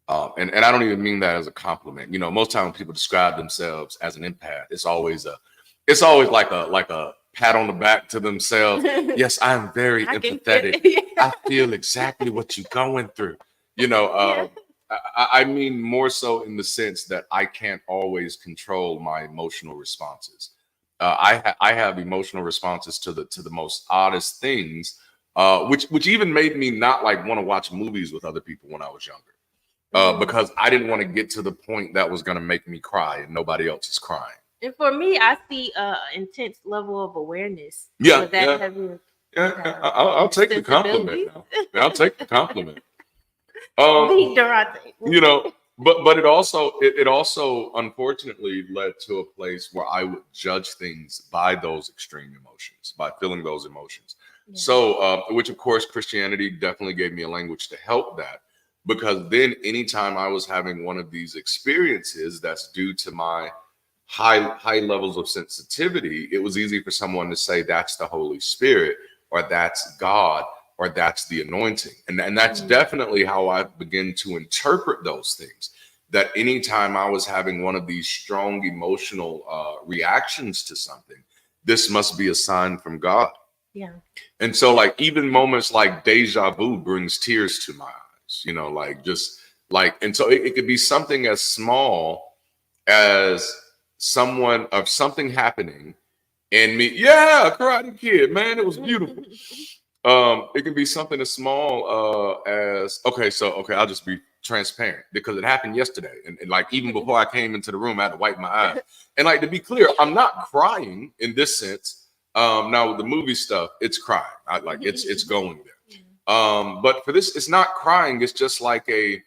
And I don't even mean that as a compliment. Most times people describe themselves as an empath. It's always like a pat on the back to themselves. Yes, I'm very empathetic. I feel exactly what you're going through. I mean more so in the sense that I can't always control my emotional responses. I have emotional responses to the most oddest things, which even made me not like want to watch movies with other people when I was younger, because I didn't want to get to the point that was going to make me cry and nobody else is crying. And for me, I see intense level of awareness. Yeah, I'll take the compliment. I'll take the compliment. Darante. But it also unfortunately led to a place where I would judge things by those extreme emotions, by feeling those emotions. Yeah. So, which of course Christianity definitely gave me a language to help that, because then anytime I was having one of these experiences that's due to my high levels of sensitivity, it was easy for someone to say that's the Holy Spirit or that's God or that's the anointing. And that's definitely how I begin to interpret those things, that anytime I was having one of these strong emotional reactions to something, this must be a sign from God. Yeah. And so like even moments like deja vu brings tears to my eyes, and so it could be something as small as something happening and me, Karate Kid, man, it was beautiful. It can be something as small as I'll just be transparent because it happened yesterday, and like even before I came into the room, I had to wipe my eyes. And like to be clear, I'm not crying in this sense. Now with the movie stuff, it's crying. It's going there. But for this, it's not crying. It's just like I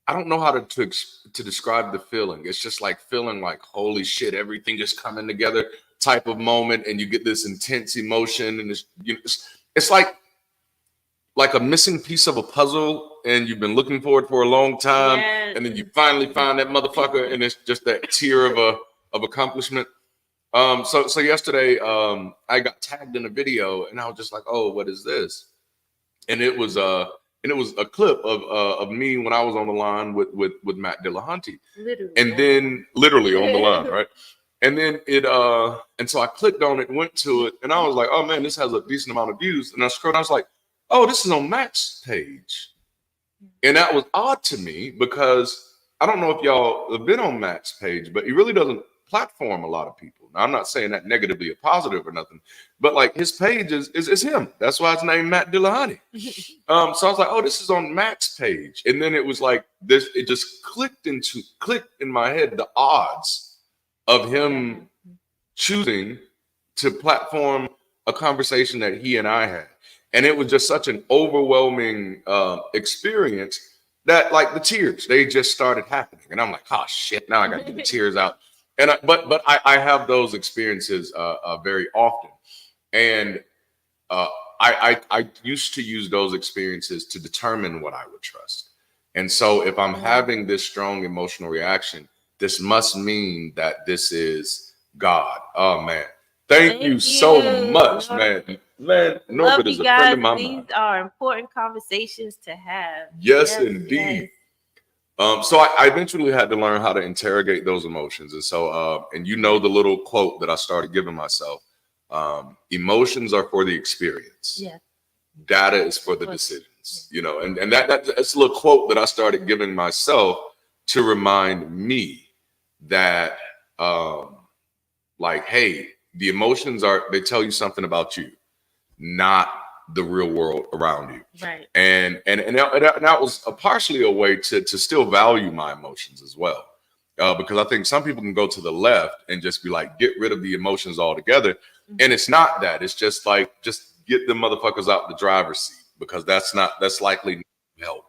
don't know how to describe the feeling. It's just like feeling like holy shit, everything just coming together type of moment, and you get this intense emotion, and it's like a missing piece of a puzzle, and you've been looking for it for a long time, and then you finally find that motherfucker, and it's just that tear of accomplishment. So yesterday, I got tagged in a video, and I was just like, oh, what is this? And it was a clip of me when I was on the line with Matt Dillahunty, literally on the line, right? And then and so I clicked on it, went to it, and I was like, oh man, this has a decent amount of views. And I scrolled, I was like, oh, this is on Matt's page. And that was odd to me because I don't know if y'all have been on Matt's page, but he really doesn't platform a lot of people. Now, I'm not saying that negatively or positive or nothing, but like his page is him. That's why it's named Matt Dillahunty. So I was like, oh, this is on Matt's page. And then it was like this, it just clicked in my head the odds of him choosing to platform a conversation that he and I had. And it was just such an overwhelming experience that like the tears, they just started happening. And I'm like, oh shit, now I got to get the tears out. And I have those experiences very often. And I used to use those experiences to determine what I would trust. And so if I'm having this strong emotional reaction, this must mean that this is God. Oh man. Thank you so much, man. Man, Norbert is a friend of my mind. These are important conversations to have. Yes, indeed. Yes. So I eventually had to learn how to interrogate those emotions. And so, and you know the little quote that I started giving myself, emotions are for the experience. Yeah. Data is for the decisions, you know, and that's a little quote that I started giving myself to remind me that, like, hey, the emotions they tell you something about you, not the real world around you. Right. And that was partially a way to still value my emotions as well. Because I think some people can go to the left and just be like, get rid of the emotions altogether. Mm-hmm. And it's not that. It's just like, just get the motherfuckers out the driver's seat, because that's likely help.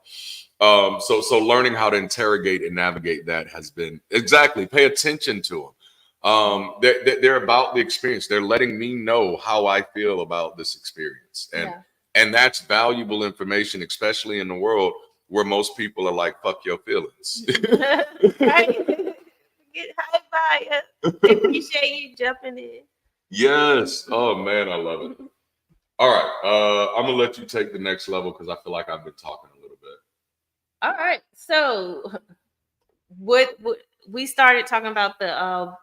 So learning how to interrogate and navigate that has been pay attention to them. They're about the experience. They're letting me know how I feel about this experience. And that's valuable information, especially in the world where most people are like, fuck your feelings. Right. Get high by it. Appreciate you jumping in. Yes. Oh man, I love it. All right. I'm gonna let you take the next level because I feel like I've been talking a little bit. All right. So what we started talking about the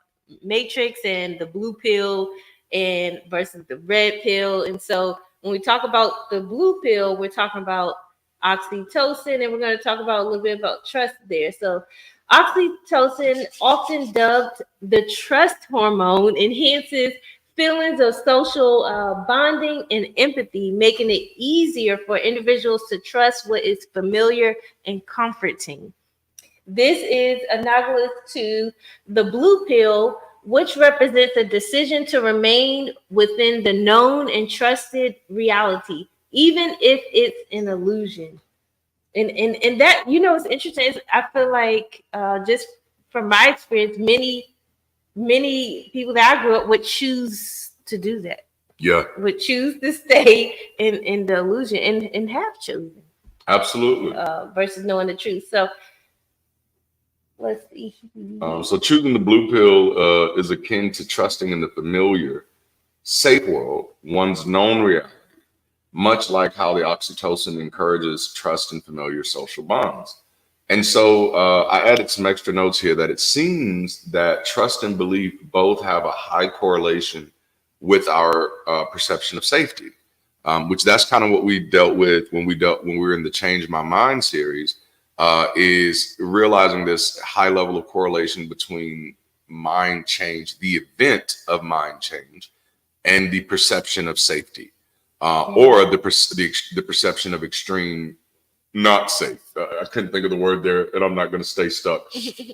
matrix and the blue pill and versus the red pill. And so when we talk about the blue pill, we're talking about oxytocin, and we're going to talk about a little bit about trust there. So oxytocin, often dubbed the trust hormone, enhances feelings of social bonding and empathy, making it easier for individuals to trust what is familiar and comforting. This is analogous to the blue pill, which represents a decision to remain within the known and trusted reality, even if it's an illusion. And that, you know, it's interesting. I feel like just from my experience, many people that I grew up would choose to do that. Yeah. Would choose to stay in the illusion and have chosen. Absolutely. Versus knowing the truth. So let's see. So choosing the blue pill is akin to trusting in the familiar, safe world, one's known reality, much like how the oxytocin encourages trust in familiar social bonds. And so I added some extra notes here that it seems that trust and belief both have a high correlation with our perception of safety, which that's kind of what we dealt with when we were in the Change My Mind series. Is realizing this high level of correlation between mind change, the event of mind change, and the perception of safety, or the perception of extreme not safe. I couldn't think of the word there, and I'm not going to stay stuck.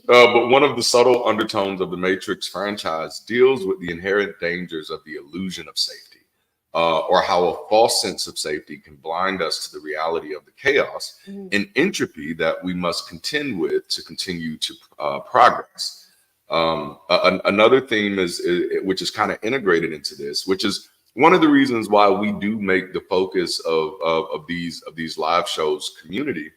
But one of the subtle undertones of the Matrix franchise deals with the inherent dangers of the illusion of safety. Or how a false sense of safety can blind us to the reality of the chaos and entropy that we must contend with to continue to progress. Another theme which is kind of integrated into this, which is one of the reasons why we do make the focus of these live shows community,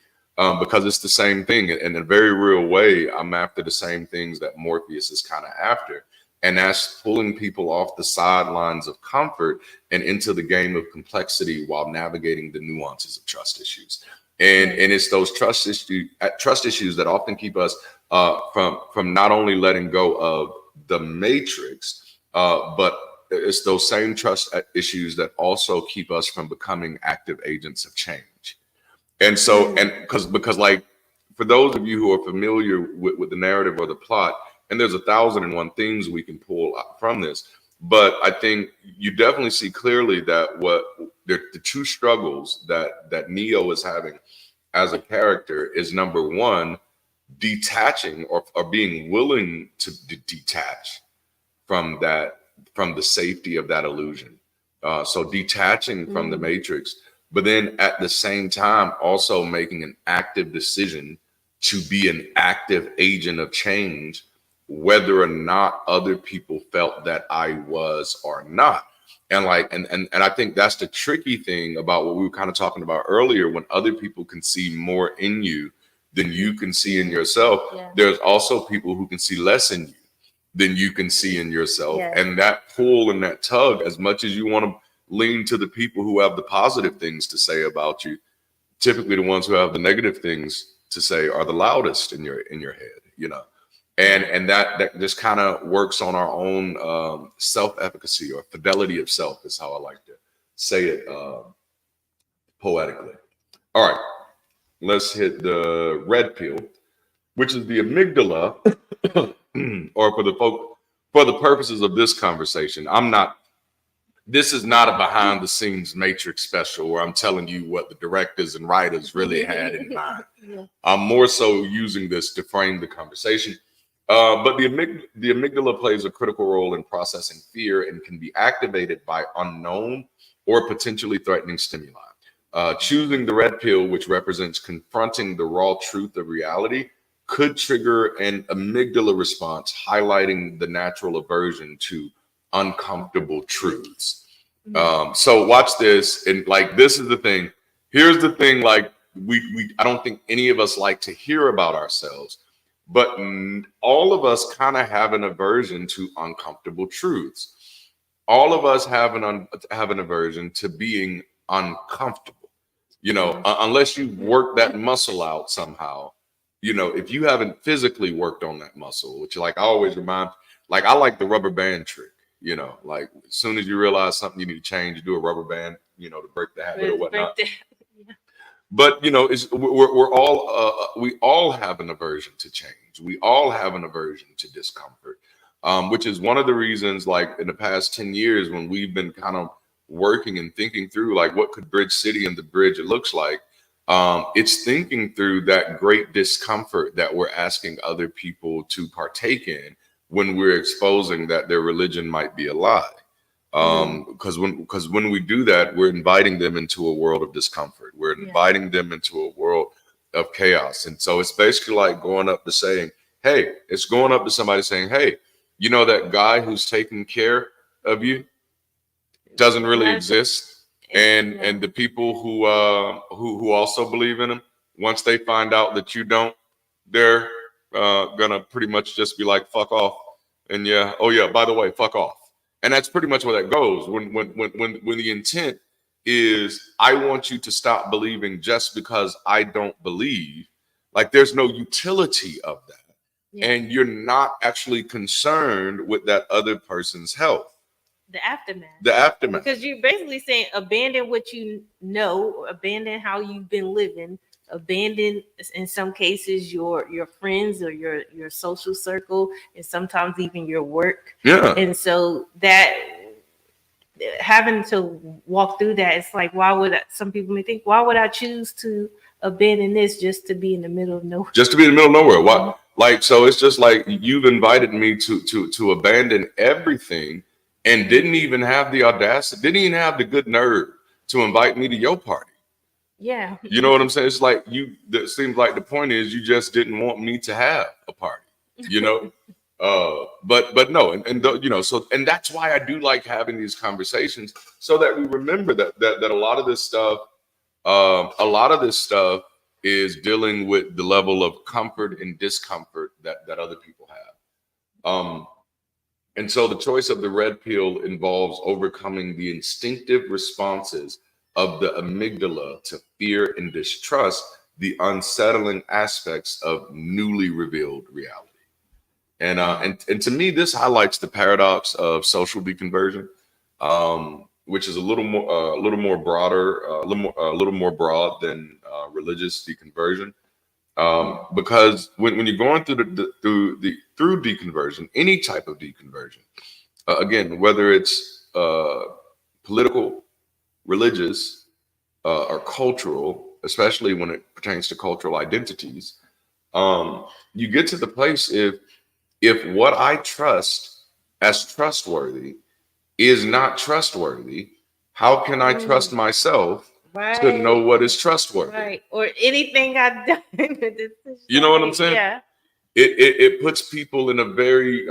because it's the same thing. In a very real way, I'm after the same things that Morpheus is kind of after. And that's pulling people off the sidelines of comfort and into the game of complexity while navigating the nuances of trust issues. And it's those trust issues that often keep us from not only letting go of the matrix, but it's those same trust issues that also keep us from becoming active agents of change. And so, and because like, for those of you who are familiar with the narrative or the plot, And there's 1,001 things we can pull out from this. But I think you definitely see clearly that what the two struggles that Neo is having as a character is, number one, detaching or being willing to detach from the safety of that illusion. So detaching from the matrix, but then at the same time also making an active decision to be an active agent of change, whether or not other people felt that I was or not. And I think that's the tricky thing about what we were kind of talking about earlier. When other people can see more in you than you can see in yourself, there's also people who can see less in you than you can see in yourself. And that pull and that tug, as much as you want to lean to the people who have the positive things to say about you, typically the ones who have the negative things to say are the loudest in your head, and that just kind of works on our own self-efficacy, or fidelity of self is how I like to say it poetically. All right, let's hit the red pill, which is the amygdala. Or for the purposes of this conversation, this is not a behind the scenes Matrix special where I'm telling you what the directors and writers really had in mind. I'm more so using this to frame the conversation. But the amygdala plays a critical role in processing fear and can be activated by unknown or potentially threatening stimuli. Choosing the red pill, which represents confronting the raw truth of reality, could trigger an amygdala response, highlighting the natural aversion to uncomfortable truths. So watch this, and this is the thing. Here's the thing: I don't think any of us like to hear about ourselves, but all of us kind of have an aversion to uncomfortable truths. All of us have an aversion to being uncomfortable. Unless you work that muscle out somehow. If you haven't physically worked on that muscle, which I always remind, I like the rubber band trick, as soon as you realize something you need to change, you do a rubber band, to break the habit or whatnot. But, we all have an aversion to change. We all have an aversion to discomfort, which is one of the reasons, in the past 10 years, when we've been kind of working and thinking through, what could Bridge City and the bridge it looks like. It's thinking through that great discomfort that we're asking other people to partake in when we're exposing that their religion might be a lie. Because when we do that, we're inviting them into a world of discomfort. We're inviting them into a world of chaos. And so it's basically like going up to saying, hey, it's going up to somebody saying, hey, that guy who's taking care of you doesn't really exist. And the people who also believe in him, once they find out that you don't, they're gonna pretty much just be like, fuck off. And by the way, fuck off. And that's pretty much where that goes. When the intent is, I want you to stop believing just because I don't believe, there's no utility of that. And you're not actually concerned with that other person's health. The aftermath. Because you're basically saying abandon what you know, abandon how you've been living, abandon in some cases your friends or your social circle, and sometimes even your work. And so that having to walk through that, it's like, some people may think, why would I choose to abandon this just to be in the middle of nowhere? Why? So it's just like you've invited me to abandon everything. And didn't even have the audacity, didn't even have the good nerve to invite me to your party. Yeah. You know what I'm saying? It's like it seems like the point is you just didn't want me to have a party, but no. And that's why I do like having these conversations, so that we remember that a lot of this stuff is dealing with the level of comfort and discomfort that other people have. And so the choice of the red pill involves overcoming the instinctive responses of the amygdala to fear and distrust the unsettling aspects of newly revealed reality. And to me, this highlights the paradox of social deconversion, which is a little more broad than religious deconversion. Because when you're going through deconversion, any type of deconversion, again, whether it's political, religious, or cultural, especially when it pertains to cultural identities, you get to the place if what I trust as trustworthy is not trustworthy, how can I trust myself to know what is trustworthy? Right. Or anything I've done. You know what I'm saying? Yeah. It puts people in a very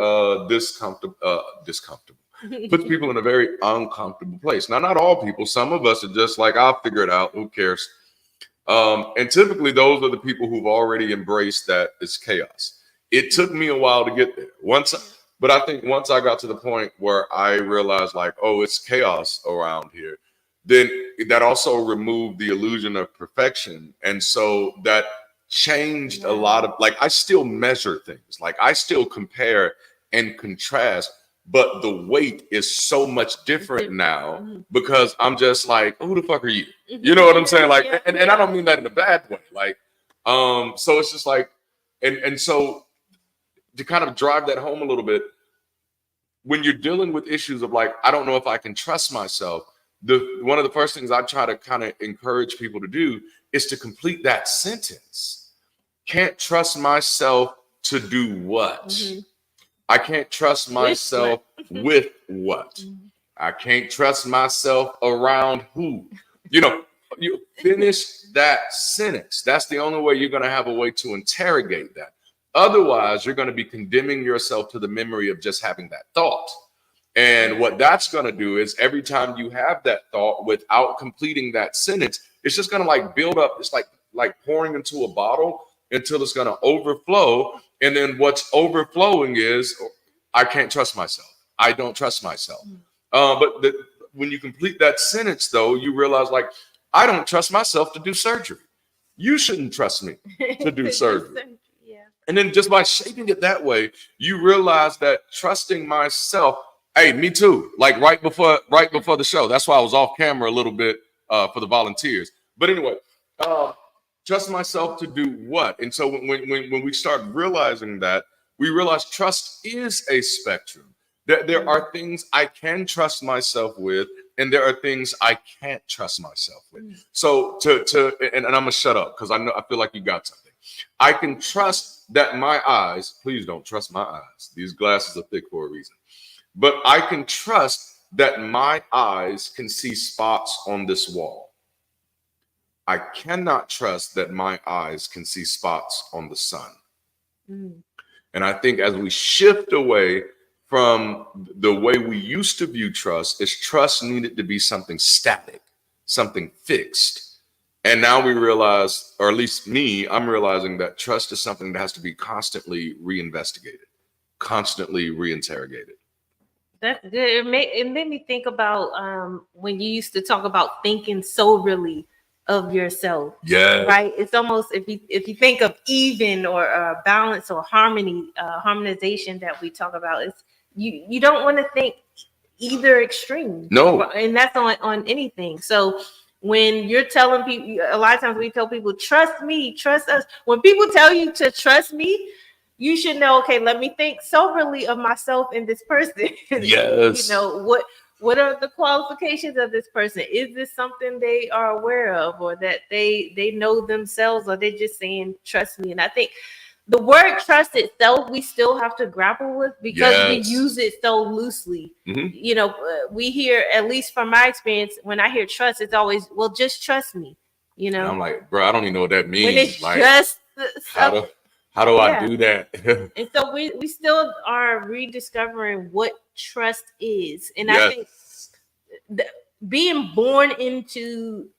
discomfortable. Puts people in a very uncomfortable place. Now, not all people. Some of us are just like, I'll figure it out. Who cares? And typically, those are the people who've already embraced that it's chaos. It took me a while to get there. But I think once I got to the point where I realized, like, oh, it's chaos around here, then that also removed the illusion of perfection. And so that changed a lot of, like, I still measure things. Like, I still compare and contrast, but the weight is so much different now because I'm just like, who the fuck are you? You know what I'm saying? Like, and I don't mean that in a bad way. Like, so it's just like, and so to kind of drive that home a little bit, when you're dealing with issues of like, I don't know if I can trust myself, one of the first things I try to kind of encourage people to do is to complete that sentence. Can't trust myself to do what? I can't trust myself with what? I can't trust myself around who? You know, you finish that sentence. That's the only way you're going to have a way to interrogate that. Otherwise, you're going to be condemning yourself to the memory of just having that thought. And what that's going to do is every time you have that thought without completing that sentence, it's just going to like build up. It's like pouring into a bottle until it's going to overflow. And then what's overflowing is, I can't trust myself. I don't trust myself. But when you complete that sentence, though, you realize, like, I don't trust myself to do surgery. You shouldn't trust me to do surgery. And then just by shaping it that way, you realize that trusting myself, hey, me too. Like right before the show. That's why I was off camera a little bit for the volunteers. But anyway, trust myself to do what? And so when we start realizing that, we realize trust is a spectrum. There are things I can trust myself with, and there are things I can't trust myself with. So and I'm gonna shut up because I feel like you got something. I can trust that my eyes, please don't trust my eyes. These glasses are thick for a reason. But I can trust that my eyes can see spots on this wall. I cannot trust that my eyes can see spots on the sun. And I think as we shift away from the way we used to view trust, is trust needed to be something static, something fixed. And now we realize, or at least me, I'm realizing that trust is something that has to be constantly reinvestigated, constantly reinterrogated. That's good. It made me think about when you used to talk about thinking soberly of yourself. Yeah. Right. It's almost if you think of even or balance or harmony, harmonization that we talk about, it's you don't want to think either extreme. No. And that's on anything. So when you're telling people, a lot of times we tell people, trust me, trust us. When people tell you to trust me, you should know, okay, let me think soberly of myself and this person. Yes. You know, what are the qualifications of this person? Is this something they are aware of, or that they know themselves, or they're just saying, trust me? And I think the word trust itself, we still have to grapple with because we use it so loosely. You know, we hear, at least from my experience, when I hear trust, it's always, well, just trust me. You know, and I'm like, bro, I don't even know what that means. When it's like, just how do I do that? And so we still are rediscovering what trust is. And I think being born into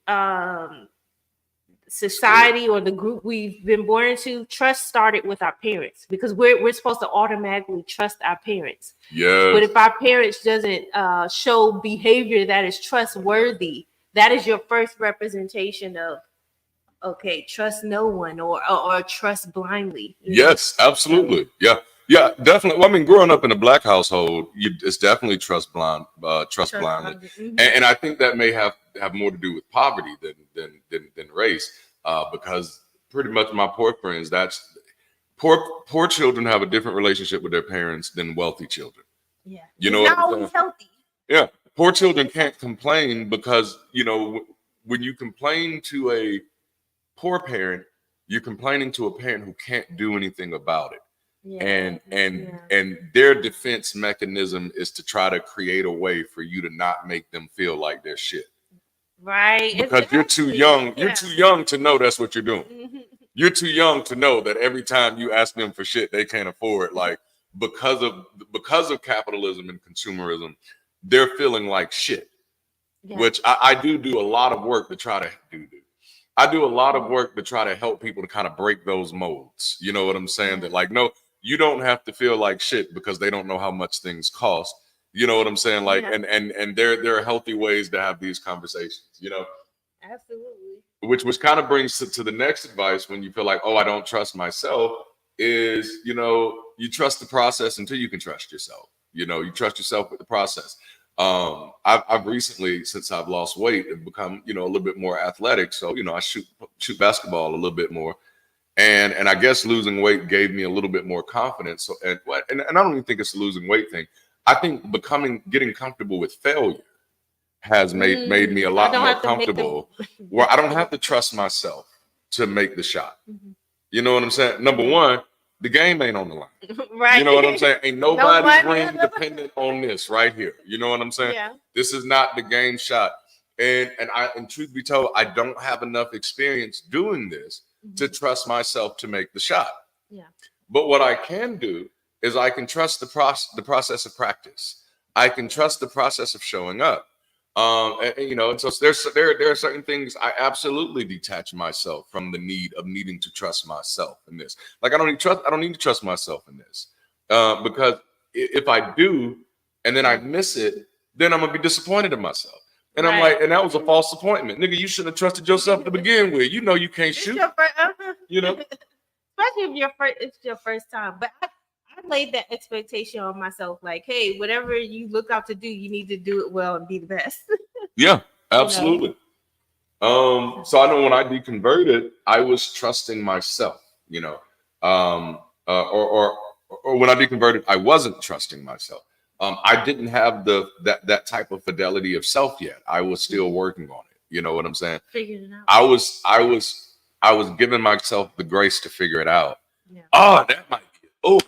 society or the group we've been born into, trust started with our parents because we're supposed to automatically trust our parents. But if our parents doesn't show behavior that is trustworthy, that is your first representation of, okay, trust no one or trust blindly. Yes, absolutely. Yeah, definitely. Well, I mean, growing up in a Black household, it's definitely trust blindly. And I think that may have more to do with poverty than race, because pretty much my poor friends. That's poor children have a different relationship with their parents than wealthy children. Yeah. You know it's what not I'm always saying? healthy. Yeah. Poor children can't complain because, when you complain to a poor parent, you're complaining to a parent who can't do anything about it. Yeah. And their defense mechanism is to try to create a way for you to not make them feel like they're shit. Right. Because you're too young. You're too young to know that's what you're doing. You're too young to know that every time you ask them for shit they can't afford, like because of capitalism and consumerism, they're feeling like shit. Yeah. Which I do a lot of work to try to do. I do a lot of work to try to help people to kind of break those molds. You know what I'm saying? Yeah. That like, no, you don't have to feel like shit because they don't know how much things cost. You know what I'm saying? Like, Yeah. and there are healthy ways to have these conversations, Absolutely. which kind of brings to the next advice when you feel like, oh, I don't trust myself, is, you trust the process until you can trust yourself. You trust yourself with the process. I've recently, since I've lost weight, have become, a little bit more athletic. So, I shoot basketball a little bit more. And I guess losing weight gave me a little bit more confidence. So, and I don't even think it's a losing weight thing. I think getting comfortable with failure has made me a lot more comfortable where I don't have to trust myself to make the shot. Mm-hmm. You know what I'm saying? Number one, the game ain't on the line. Right. You know what I'm saying? Ain't nobody's ring dependent on this right here. You know what I'm saying? Yeah. This is not the game shot. And truth be told, I don't have enough experience doing this to trust myself to make the shot. Yeah. But what I can do is I can trust the process of practice. I can trust the process of showing up. And so there are certain things I absolutely detach myself from the need of needing to trust myself in this. Like I don't need to trust myself in this because if I do and then I miss it, then I'm gonna be disappointed in myself. And I'm like, and that was a false appointment, nigga. You shouldn't have trusted yourself to begin with. You know you can't shoot. Especially if it's your first time. But I laid that expectation on myself, like, hey, whatever you look out to do, you need to do it well and be the best. Yeah, absolutely. So I know when I deconverted, I was trusting myself, or when I deconverted, I wasn't trusting myself. I didn't have that type of fidelity of self yet. I was still working on it. You know what I'm saying? Figuring it out. I was giving myself the grace to figure it out. Yeah. Oh, that might be it. Oh,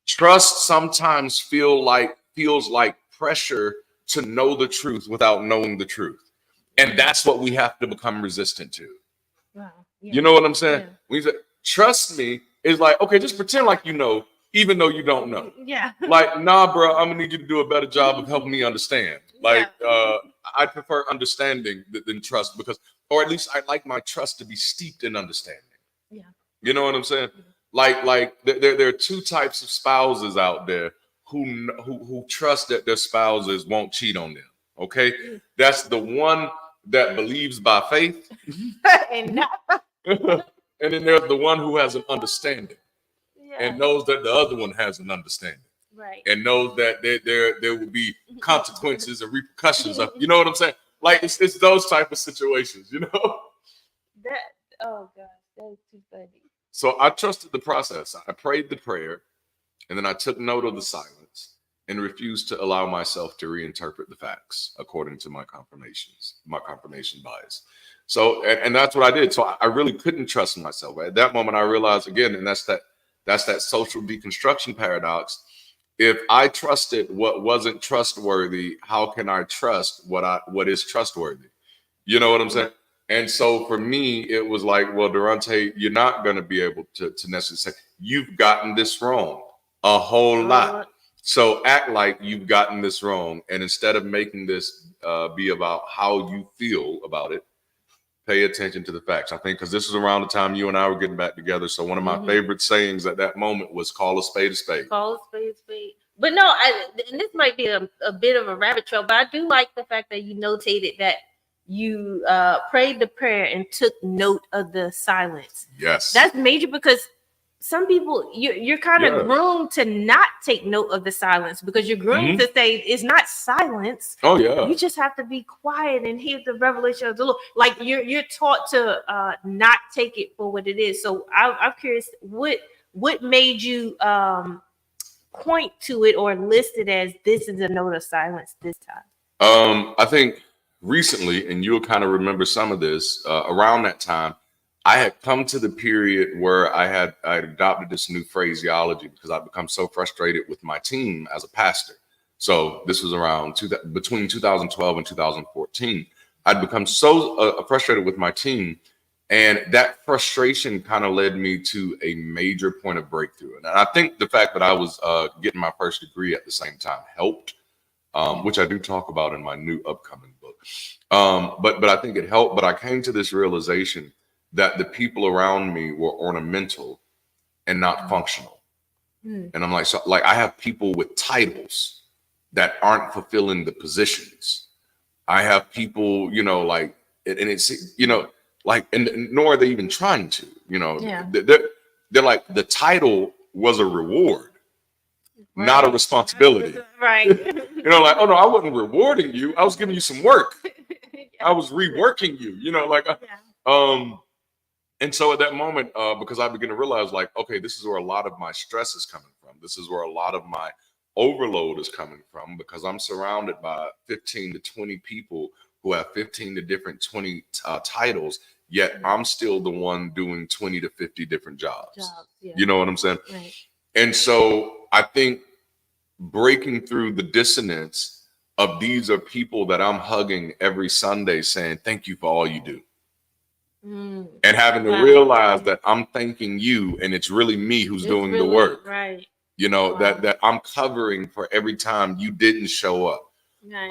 trust sometimes feels like pressure to know the truth without knowing the truth. And that's what we have to become resistant to. Wow. Yeah. You know what I'm saying? Yeah. When you say, trust me, is like, okay, just pretend like you know, even though you don't know. Yeah. Like, nah, bro, I'm gonna need you to do a better job of helping me understand. Like, I prefer understanding than trust because, or at least I like my trust to be steeped in understanding. Yeah. You know what I'm saying? Like there are two types of spouses out there who trust that their spouses won't cheat on them. Okay, that's the one that believes by faith, and then there's the one who has an understanding and knows that the other one has an understanding, right? And knows that there will be consequences and repercussions of. You know what I'm saying? Like it's those type of situations. You know. Oh gosh, that is too funny. So I trusted the process. I prayed the prayer, and then I took note of the silence and refused to allow myself to reinterpret the facts according to my confirmation bias. So, and that's what I did. So I really couldn't trust myself. At that moment, I realized again, and that's that social deconstruction paradox. If I trusted what wasn't trustworthy, how can I trust what is trustworthy? You know what I'm saying? And so for me, it was like, well, Darante, you're not going to be able to necessarily say, you've gotten this wrong a whole lot. So act like you've gotten this wrong. And instead of making this be about how you feel about it, pay attention to the facts. I think because this was around the time you and I were getting back together. So one of my favorite sayings at that moment was call a spade a spade. Call a spade a spade. But no, and this might be a bit of a rabbit trail, but I do like the fact that you notated that you prayed the prayer and took note of the silence. Yes. That's major because some people you're kind of groomed to not take note of the silence because you're groomed to say it's not silence. Oh yeah. You just have to be quiet and hear the revelation of the Lord. Like you're taught to not take it for what it is. So I'm curious, what made you point to it or list it as this is a note of silence this time? I think recently, and you'll kind of remember some of this, around that time, I had come to the period where I had adopted this new phraseology because I'd become so frustrated with my team as a pastor. So this was around between 2012 and 2014. I'd become so frustrated with my team, and that frustration kind of led me to a major point of breakthrough. And I think the fact that I was getting my first degree at the same time helped, which I do talk about in my new upcoming book. But I think it helped. But I came to this realization that the people around me were ornamental and not functional. And I'm like, so like I have people with titles that aren't fulfilling the positions. I have people, you know, like, and it's, you know, like, and nor are they even trying to, you know, they're like, the title was a reward, not a responsibility. Right. You know, like, oh no, I wasn't rewarding you. I was giving you some work. I was reworking you, you know, like, and so at that moment, because I began to realize like, okay, this is where a lot of my stress is coming from. This is where a lot of my overload is coming from, because I'm surrounded by 15 to 20 people who have 15 to different 20 titles, yet I'm still the one doing 20 to 50 different jobs. You know what I'm saying? Right. And so I think breaking through the dissonance of these are people that I'm hugging every Sunday saying, thank you for all you do. And having to realize that I'm thanking you and it's really me who's doing the work. Right. You know, that I'm covering for every time you didn't show up. Right.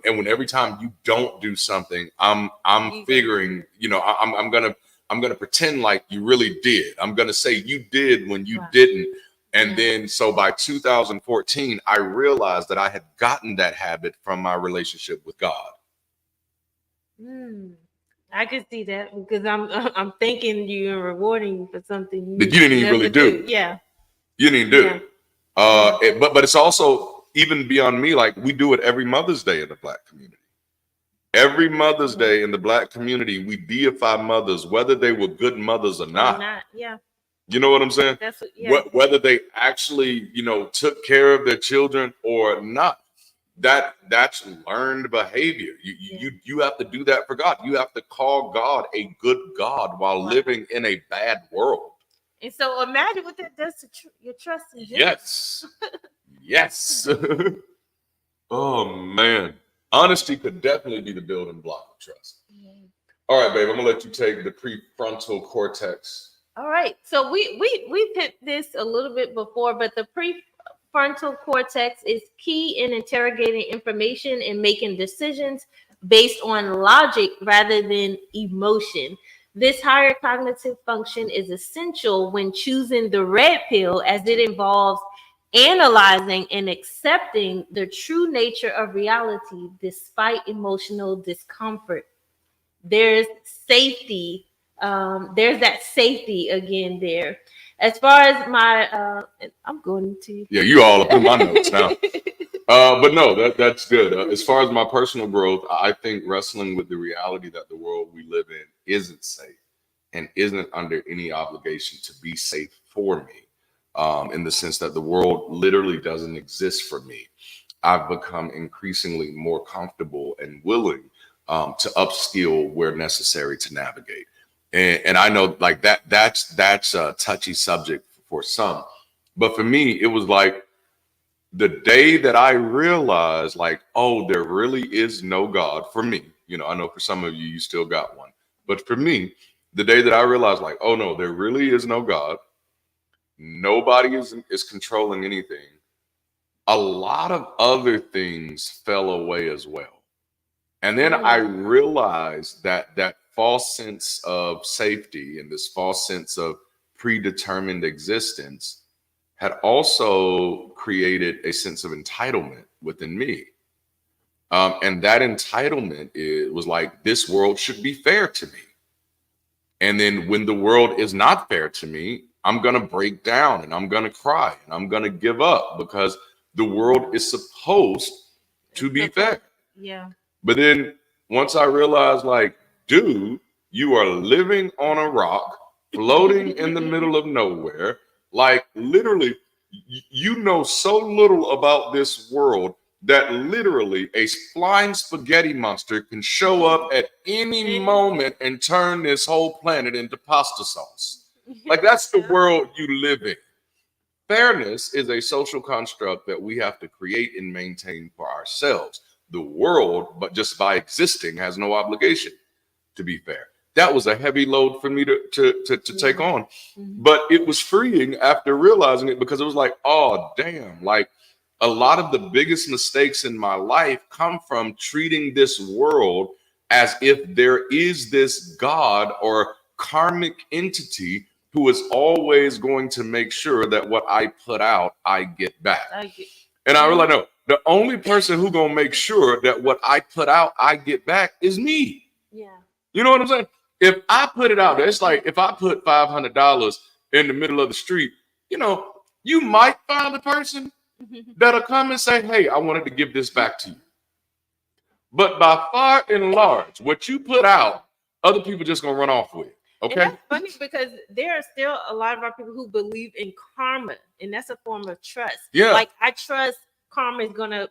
And when every time you don't do something, I'm figuring, you know, I'm gonna pretend like you really did. I'm gonna say you did when you didn't. And then so by 2014, I realized that I had gotten that habit from my relationship with God. I could see that because I'm thanking you and rewarding you for something that you didn't even really do. Yeah. You didn't do. But it's also even beyond me. Like we do it every Mother's Day in the Black community. Every Mother's Day in the Black community, we deify mothers, whether they were good mothers or not. Yeah. You know what I'm saying? That's what, Whether they actually, you know, took care of their children or not. That's learned behavior. You have to do that for God. You have to call God a good God while living in a bad world. And so imagine what that does to your trust in Jesus. Yes. Yes. Oh man. Honesty could definitely be the building block of trust. All right, babe, I'm gonna let you take the prefrontal cortex. All right. So we hit this a little bit before, but the prefrontal cortex is key in interrogating information and making decisions based on logic rather than emotion. This higher cognitive function is essential when choosing the red pill, as it involves analyzing and accepting the true nature of reality despite emotional discomfort. There's safety. There's that safety again there. As far as my, I'm going to. Yeah, you all up in my notes now. But no, that's good. As far as my personal growth, I think wrestling with the reality that the world we live in isn't safe and isn't under any obligation to be safe for me, in the sense that the world literally doesn't exist for me. I've become increasingly more comfortable and willing to upskill where necessary to navigate. And I know like that's a touchy subject for some, but for me, it was like the day that I realized like, oh, there really is no God for me. You know, I know for some of you, you still got one, but for me, the day that I realized like, oh no, there really is no God. Nobody is controlling anything. A lot of other things fell away as well. And then I realized that false sense of safety and this false sense of predetermined existence had also created a sense of entitlement within me. And that entitlement was like, this world should be fair to me. And then when the world is not fair to me, I'm going to break down and I'm going to cry and I'm going to give up because the world is supposed to be fair. Yeah. But then once I realized, like, dude, you are living on a rock, floating in the middle of nowhere. Like, literally, you know so little about this world that literally a flying spaghetti monster can show up at any moment and turn this whole planet into pasta sauce. Like, that's the world you live in. Fairness is a social construct that we have to create and maintain for ourselves. The world, but just by existing, has no obligation to be fair. That was a heavy load for me to take on. But it was freeing after realizing it, because it was like, oh, damn, like a lot of the biggest mistakes in my life come from treating this world as if there is this God or karmic entity who is always going to make sure that what I put out, I get back. And I realized, no, the only person who gonna make sure that what I put out, I get back is me. Yeah. You know what I'm saying? If I put it out there, it's like if I put $500 in the middle of the street, you know, you might find a person that'll come and say, hey, I wanted to give this back to you. But by far and large, what you put out, other people just gonna run off with. Okay. And that's funny because there are still a lot of our people who believe in karma, and that's a form of trust. Yeah. Like, I trust karma is gonna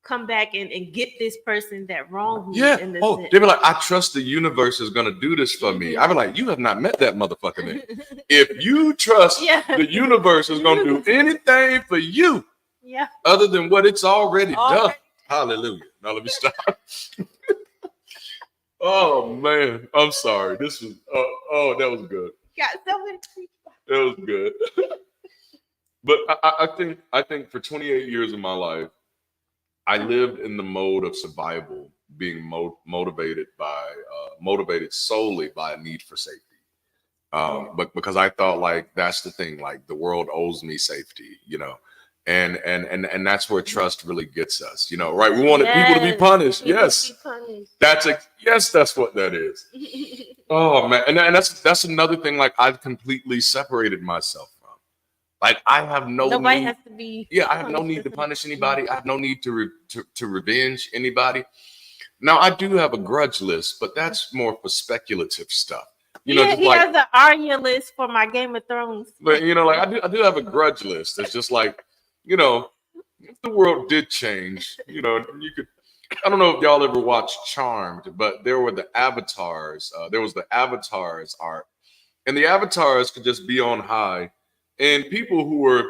come back and get this person that wronged me. Yeah. Oh, they be like, I trust the universe is gonna do this for me. I be like, you have not met that motherfucker then. If you trust the universe is gonna do anything for you, other than what it's already done. Hallelujah. Now let me stop. Oh man, I'm sorry. This was that was good. Got so many people. That was good. But I think for 28 years of my life, I lived in the mode of survival, being motivated solely by a need for safety. But because I thought, like, that's the thing, like the world owes me safety, you know. And that's where trust really gets us, you know, right? We wanted people to be punished. Yes, that's what that is. Oh man, and that's another thing. Like, I've completely separated myself from. Like, I have Nobody has to be. Yeah, I have no need to punish anybody. I have no need to revenge anybody. Now, I do have a grudge list, but that's more for speculative stuff. You know, he has an Arya list for my Game of Thrones. But you know, like I do have a grudge list. It's just like, you know, if the world did change, you know, you could. I don't know if y'all ever watched Charmed, but there were the avatars. There was the avatars art, and the avatars could just be on high, and people who were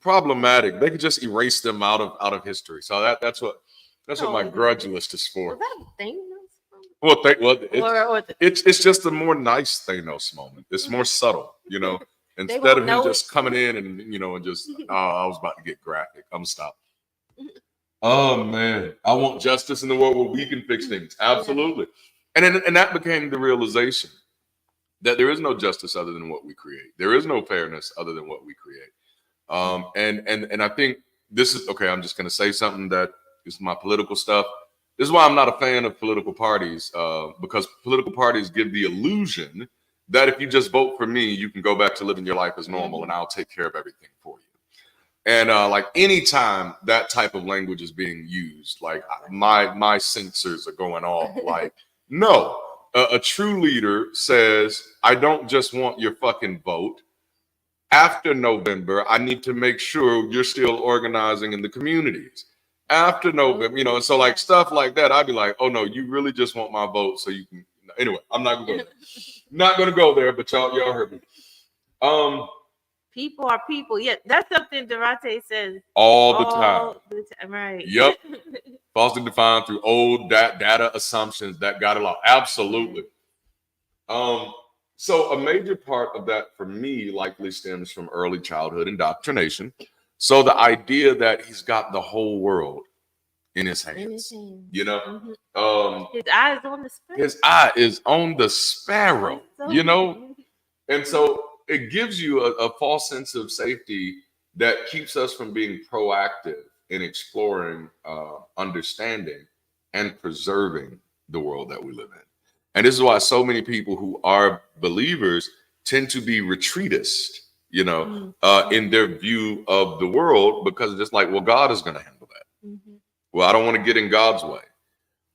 problematic, they could just erase them out of history. So that's what my grudge list is for. Was that a thing? Well, it's just a more nice Thanos moment. It's more subtle, you know. Instead of him just coming in and, you know, and just, I was about to get graphic. I'm gonna stop. Oh man, I want justice in the world where we can fix things. Absolutely. And that became the realization that there is no justice other than what we create. There is no fairness other than what we create. And I think this is okay. I'm just gonna say something that is my political stuff. This is why I'm not a fan of political parties, because political parties give the illusion that if you just vote for me, you can go back to living your life as normal and I'll take care of everything for you. And like anytime that type of language is being used, like my sensors are going off. Like, no, a true leader says, I don't just want your fucking vote. After November, I need to make sure you're still organizing in the communities. After November, you know, so like stuff like that, I'd be like, oh no, you really just want my vote so you can. Anyway, I'm not gonna go there. Not gonna go there, but y'all heard me. People are people. Yeah, that's something Darante says all the time. Right. Yep. Falsely defined through old data assumptions that got it lost. Absolutely. So a major part of that for me likely stems from early childhood indoctrination. So the idea that he's got the whole world in his hands, you know, his eye is on the sparrow. His eye is on the sparrow, you know, and so it gives you a false sense of safety that keeps us from being proactive in exploring, understanding, and preserving the world that we live in. And this is why so many people who are believers tend to be retreatist, in their view of the world, because it's just like, well, God is going to handle that. Mm-hmm. Well, I don't want to get in God's way.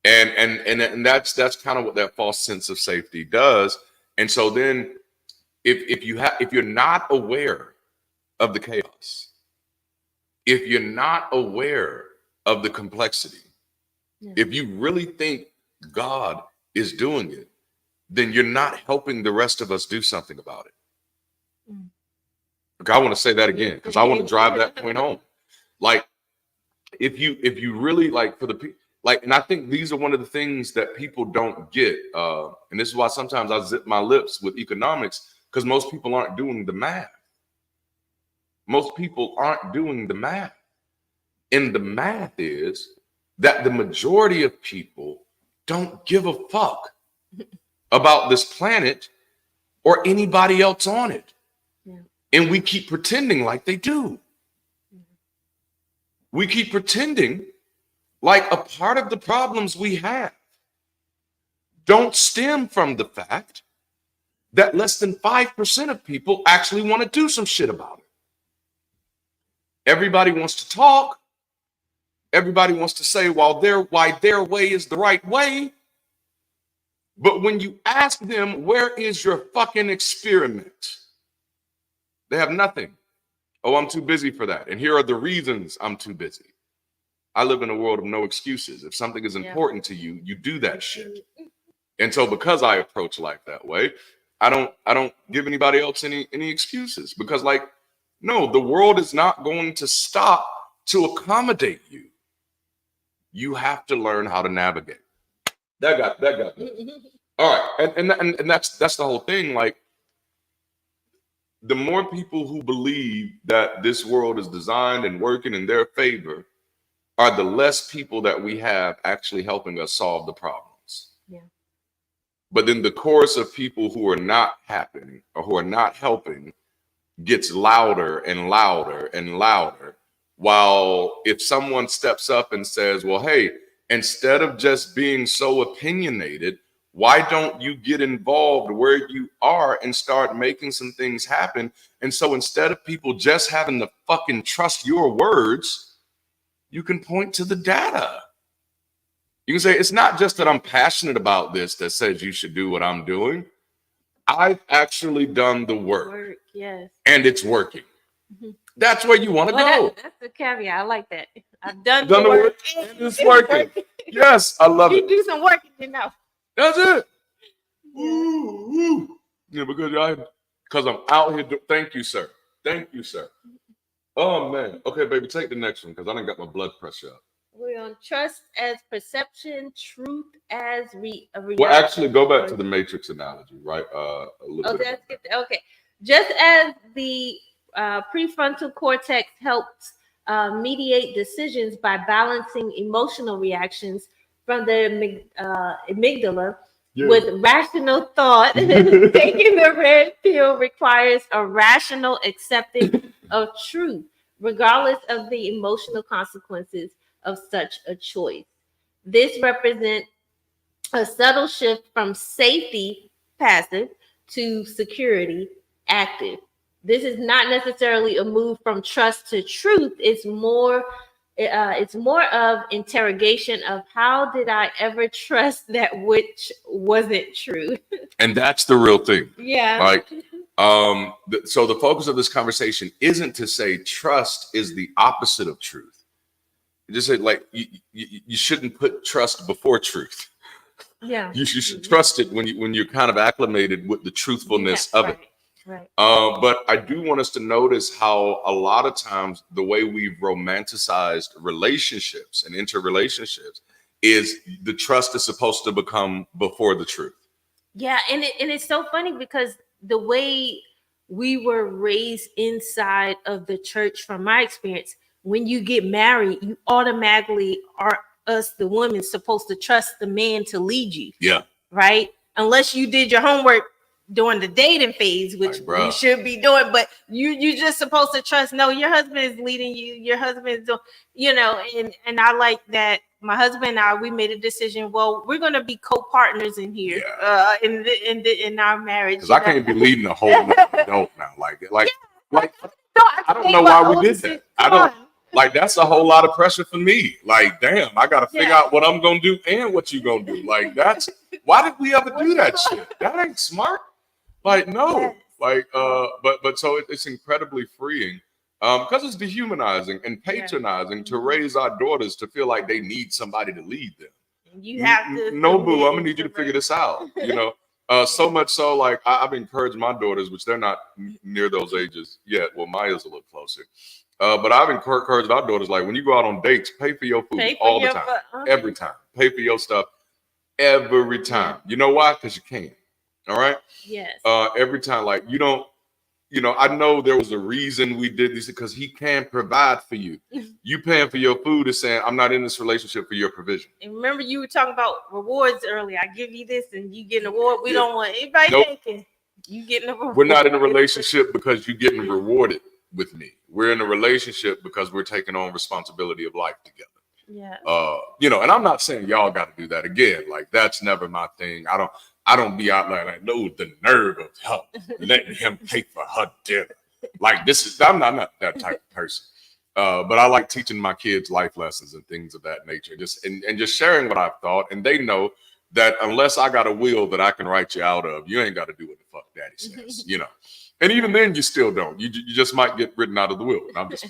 And that's kind of what that false sense of safety does. And so then if you're not aware of the chaos, if you're not aware of the complexity, if you really think God is doing it, then you're not helping the rest of us do something about it. Okay, I want to say that again, because I want to drive that point home. Like, if you really, like, for the people, like, and I think these are one of the things that people don't get. And this is why sometimes I zip my lips with economics, because most people aren't doing the math. Most people aren't doing the math. And the math is that the majority of people don't give a fuck about this planet or anybody else on it. Yeah. And we keep pretending like they do. We keep pretending like a part of the problems we have don't stem from the fact that less than 5% of people actually want to do some shit about it. Everybody wants to talk. Everybody wants to say why their way is the right way. But when you ask them, where is your fucking experiment? They have nothing. Oh, I'm too busy for that. And here are the reasons I'm too busy. I live in a world of no excuses. If something is important to you, you do that shit. And so because I approach life that way, I don't give anybody else any excuses, because, like, no, the world is not going to stop to accommodate you. You have to learn how to navigate. That got me. All right. And that's the whole thing. Like, the more people who believe that this world is designed and working in their favor are the less people that we have actually helping us solve the problems. Yeah. But then the chorus of people who are not happening or who are not helping gets louder and louder and louder. While if someone steps up and says, well, hey, instead of just being so opinionated, why don't you get involved where you are and start making some things happen? And so instead of people just having to fucking trust your words, you can point to the data. You can say, it's not just that I'm passionate about this that says you should do what I'm doing. I've actually done the work. Yes. And it's working. Mm-hmm. That's where you want to go. That's the caveat. I like that. I've done the work and it's working. Yes, I love it. You do some work, That's it. Yeah, because I'm out here. Thank you, sir. Thank you, sir. Oh, man. Okay, baby, take the next one, because I done got my blood pressure up. We're on trust as perception, truth as reality. Well, actually, go back to the Matrix analogy, right? That's good. Okay. Just as the prefrontal cortex helps mediate decisions by balancing emotional reactions from the amygdala with rational thought, taking the red pill requires a rational acceptance of truth, regardless of the emotional consequences of such a choice. This represents a subtle shift from safety, passive, to security, active. This is not necessarily a move from trust to truth. It's more of interrogation of how did I ever trust that which wasn't true? And that's the real thing. Yeah. Like, so the focus of this conversation isn't to say trust is the opposite of truth. Just say, like, you shouldn't put trust before truth. Yeah. You should trust it when you're kind of acclimated with the truthfulness of it. Right. But I do want us to notice how a lot of times the way we've romanticized relationships and interrelationships is the trust is supposed to become before the truth. Yeah, and it's so funny because the way we were raised inside of the church, from my experience, when you get married, you automatically are, us the women, supposed to trust the man to lead you. Yeah. Right? Unless you did your homework during the dating phase, which you should be doing, but you just supposed to trust, no, your husband is leading you, your husband is doing, and I like that my husband and I, we made a decision. Well, we're going to be co-partners in here, in our marriage. Because I can't be leading a whole adult now. Like, No, I don't know why we did that. I don't. Like, that's a whole lot of pressure for me. Like, damn, I got to figure out what I'm going to do and what you going to do. Like, why did we ever do that shit? That ain't smart. Like, no. Like, but so it's incredibly freeing because it's dehumanizing and patronizing to raise our daughters to feel like they need somebody to lead them. You have to. No, boo, I'm going to need you to figure this out, you know? So much so, like, I've encouraged my daughters, which they're not near those ages yet. Well, Maya's a little closer. But I've encouraged our daughters, like, when you go out on dates, pay for your food all the time. Every time. Pay for your stuff every time. You know why? Because you can. All right? Yes. Every time. Like, you don't, you know, I know there was a reason we did this because he can provide for you. You paying for your food is saying, I'm not in this relationship for your provision. And remember, you were talking about rewards earlier. I give you this and you get an award. We don't want anybody thinking you getting a reward. We're not in a relationship because you're getting rewarded with me. We're in a relationship because we're taking on responsibility of life together. Yeah. You know, and I'm not saying y'all got to do that again. Like, that's never my thing. I don't be out there like, no, the nerve of her letting him pay for her dinner. Like, I'm not that type of person. But I like teaching my kids life lessons and things of that nature. Just sharing what I've thought. And they know that unless I got a will that I can write you out of, you ain't got to do what the fuck daddy says, you know. And even then, you still don't. You just might get written out of the will. And I'm just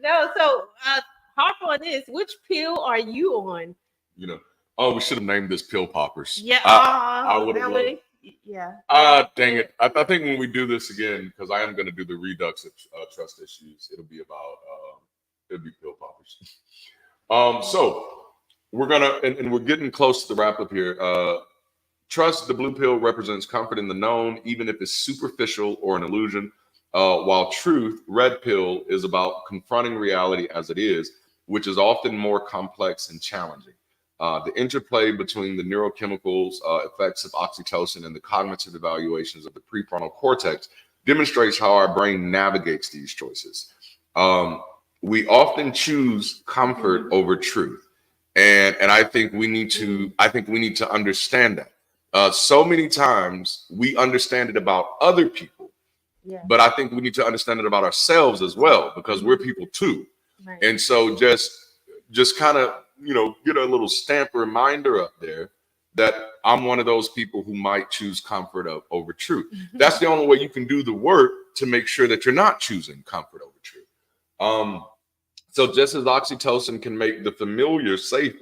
No, so hop on this. Which pill are you on? You know, oh, we should have named this pill poppers. Yeah, I would have loved. Yeah. Dang it. I think when we do this again, because I am going to do the redux of trust issues, it'll be pill poppers. So we're gonna, and we're getting close to the wrap up here. Trust, the blue pill, represents comfort in the known, even if it's superficial or an illusion. While truth, red pill, is about confronting reality as it is, which is often more complex and challenging. The interplay between the neurochemicals effects of oxytocin and the cognitive evaluations of the prefrontal cortex demonstrates how our brain navigates these choices. We often choose comfort over truth, and I think we need to understand that. So many times we understand it about other people, but I think we need to understand it about ourselves as well, because we're people too. Right. And so just kind of, you know, get a little stamp reminder up there that I'm one of those people who might choose comfort over truth. That's the only way you can do the work to make sure that you're not choosing comfort over truth. So just as oxytocin can make the familiar safe,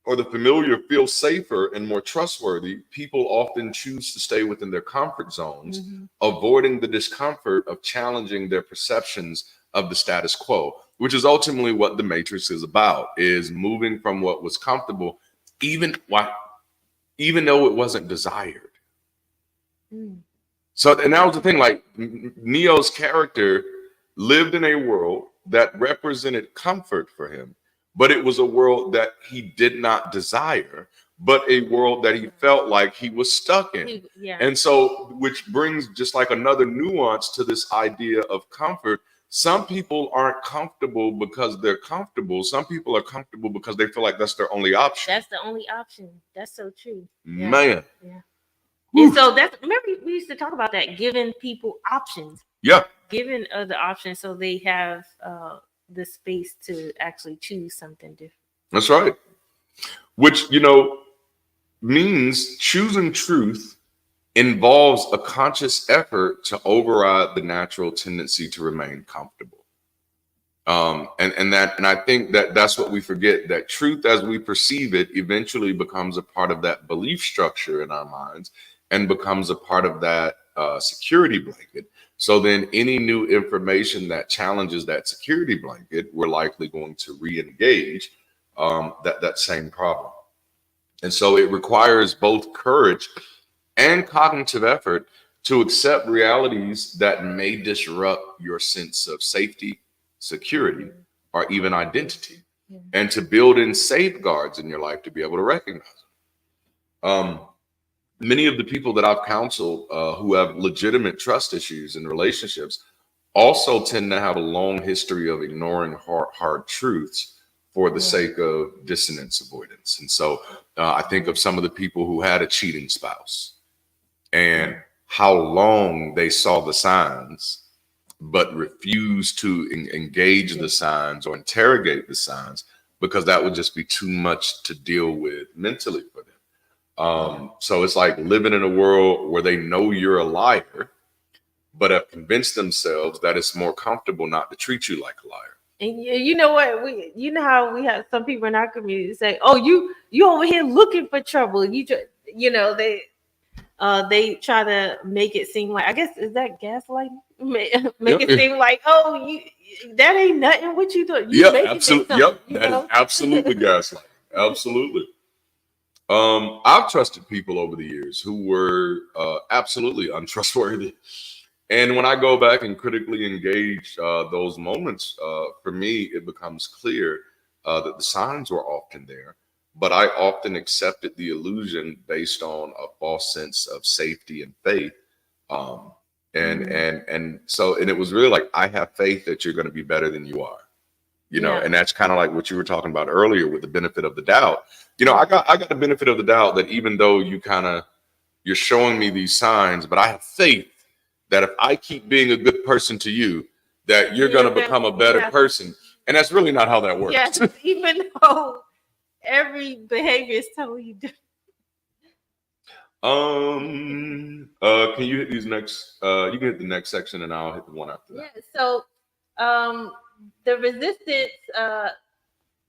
or the familiar feel safer and more trustworthy, people often choose to stay within their comfort zones, avoiding the discomfort of challenging their perceptions of the status quo, which is ultimately what the Matrix is about, is moving from what was comfortable, even though it wasn't desired. So, and that was the thing, like, Neo's character lived in a world that represented comfort for him, but it was a world that he did not desire, but a world that he felt like he was stuck in. And so, which brings just like another nuance to this idea of comfort. Some people aren't comfortable because they're comfortable. Some people are comfortable because they feel like that's their only option. That's the only option. That's so true. Man. Yeah. And so remember we used to talk about that, giving people options. Yeah. Giving other options so they have the space to actually choose something different. That's right. Which, you know, means choosing truth involves a conscious effort to override the natural tendency to remain comfortable. And I think that's what we forget, that truth as we perceive it eventually becomes a part of that belief structure in our minds and becomes a part of that security blanket. So then any new information that challenges that security blanket, we're likely going to re-engage that same problem. And so it requires both courage and cognitive effort to accept realities that may disrupt your sense of safety, security, or even identity, and to build in safeguards in your life to be able to recognize them. Many of the people that I've counseled who have legitimate trust issues in relationships also tend to have a long history of ignoring hard truths for the sake of dissonance avoidance. And so I think of some of the people who had a cheating spouse and how long they saw the signs, but refused to engage the signs or interrogate the signs because that would just be too much to deal with mentally for them. So it's like living in a world where they know you're a liar, but have convinced themselves that it's more comfortable not to treat you like a liar. And you know what? You know how we have some people in our community say, "Oh, you over here looking for trouble." They try to make it seem like, I guess, is that gaslighting? Make it seem like, oh, that ain't nothing. What you doing? Absolutely. Yep, that is absolutely gaslighting. Absolutely. I've trusted people over the years who were absolutely untrustworthy. And when I go back and critically engage those moments, for me, it becomes clear that the signs were often there, but I often accepted the illusion based on a false sense of safety and faith. And so it was really like, I have faith that you're going to be better than you are, and that's kind of like what you were talking about earlier with the benefit of the doubt. I got the benefit of the doubt that even though you're showing me these signs, but I have faith that if I keep being a good person to you, that you're going to become a better person. And that's really not how that works. Yes, even though every behavior is totally different. Can you hit these next? You can hit the next section, and I'll hit the one after that. Yeah. So,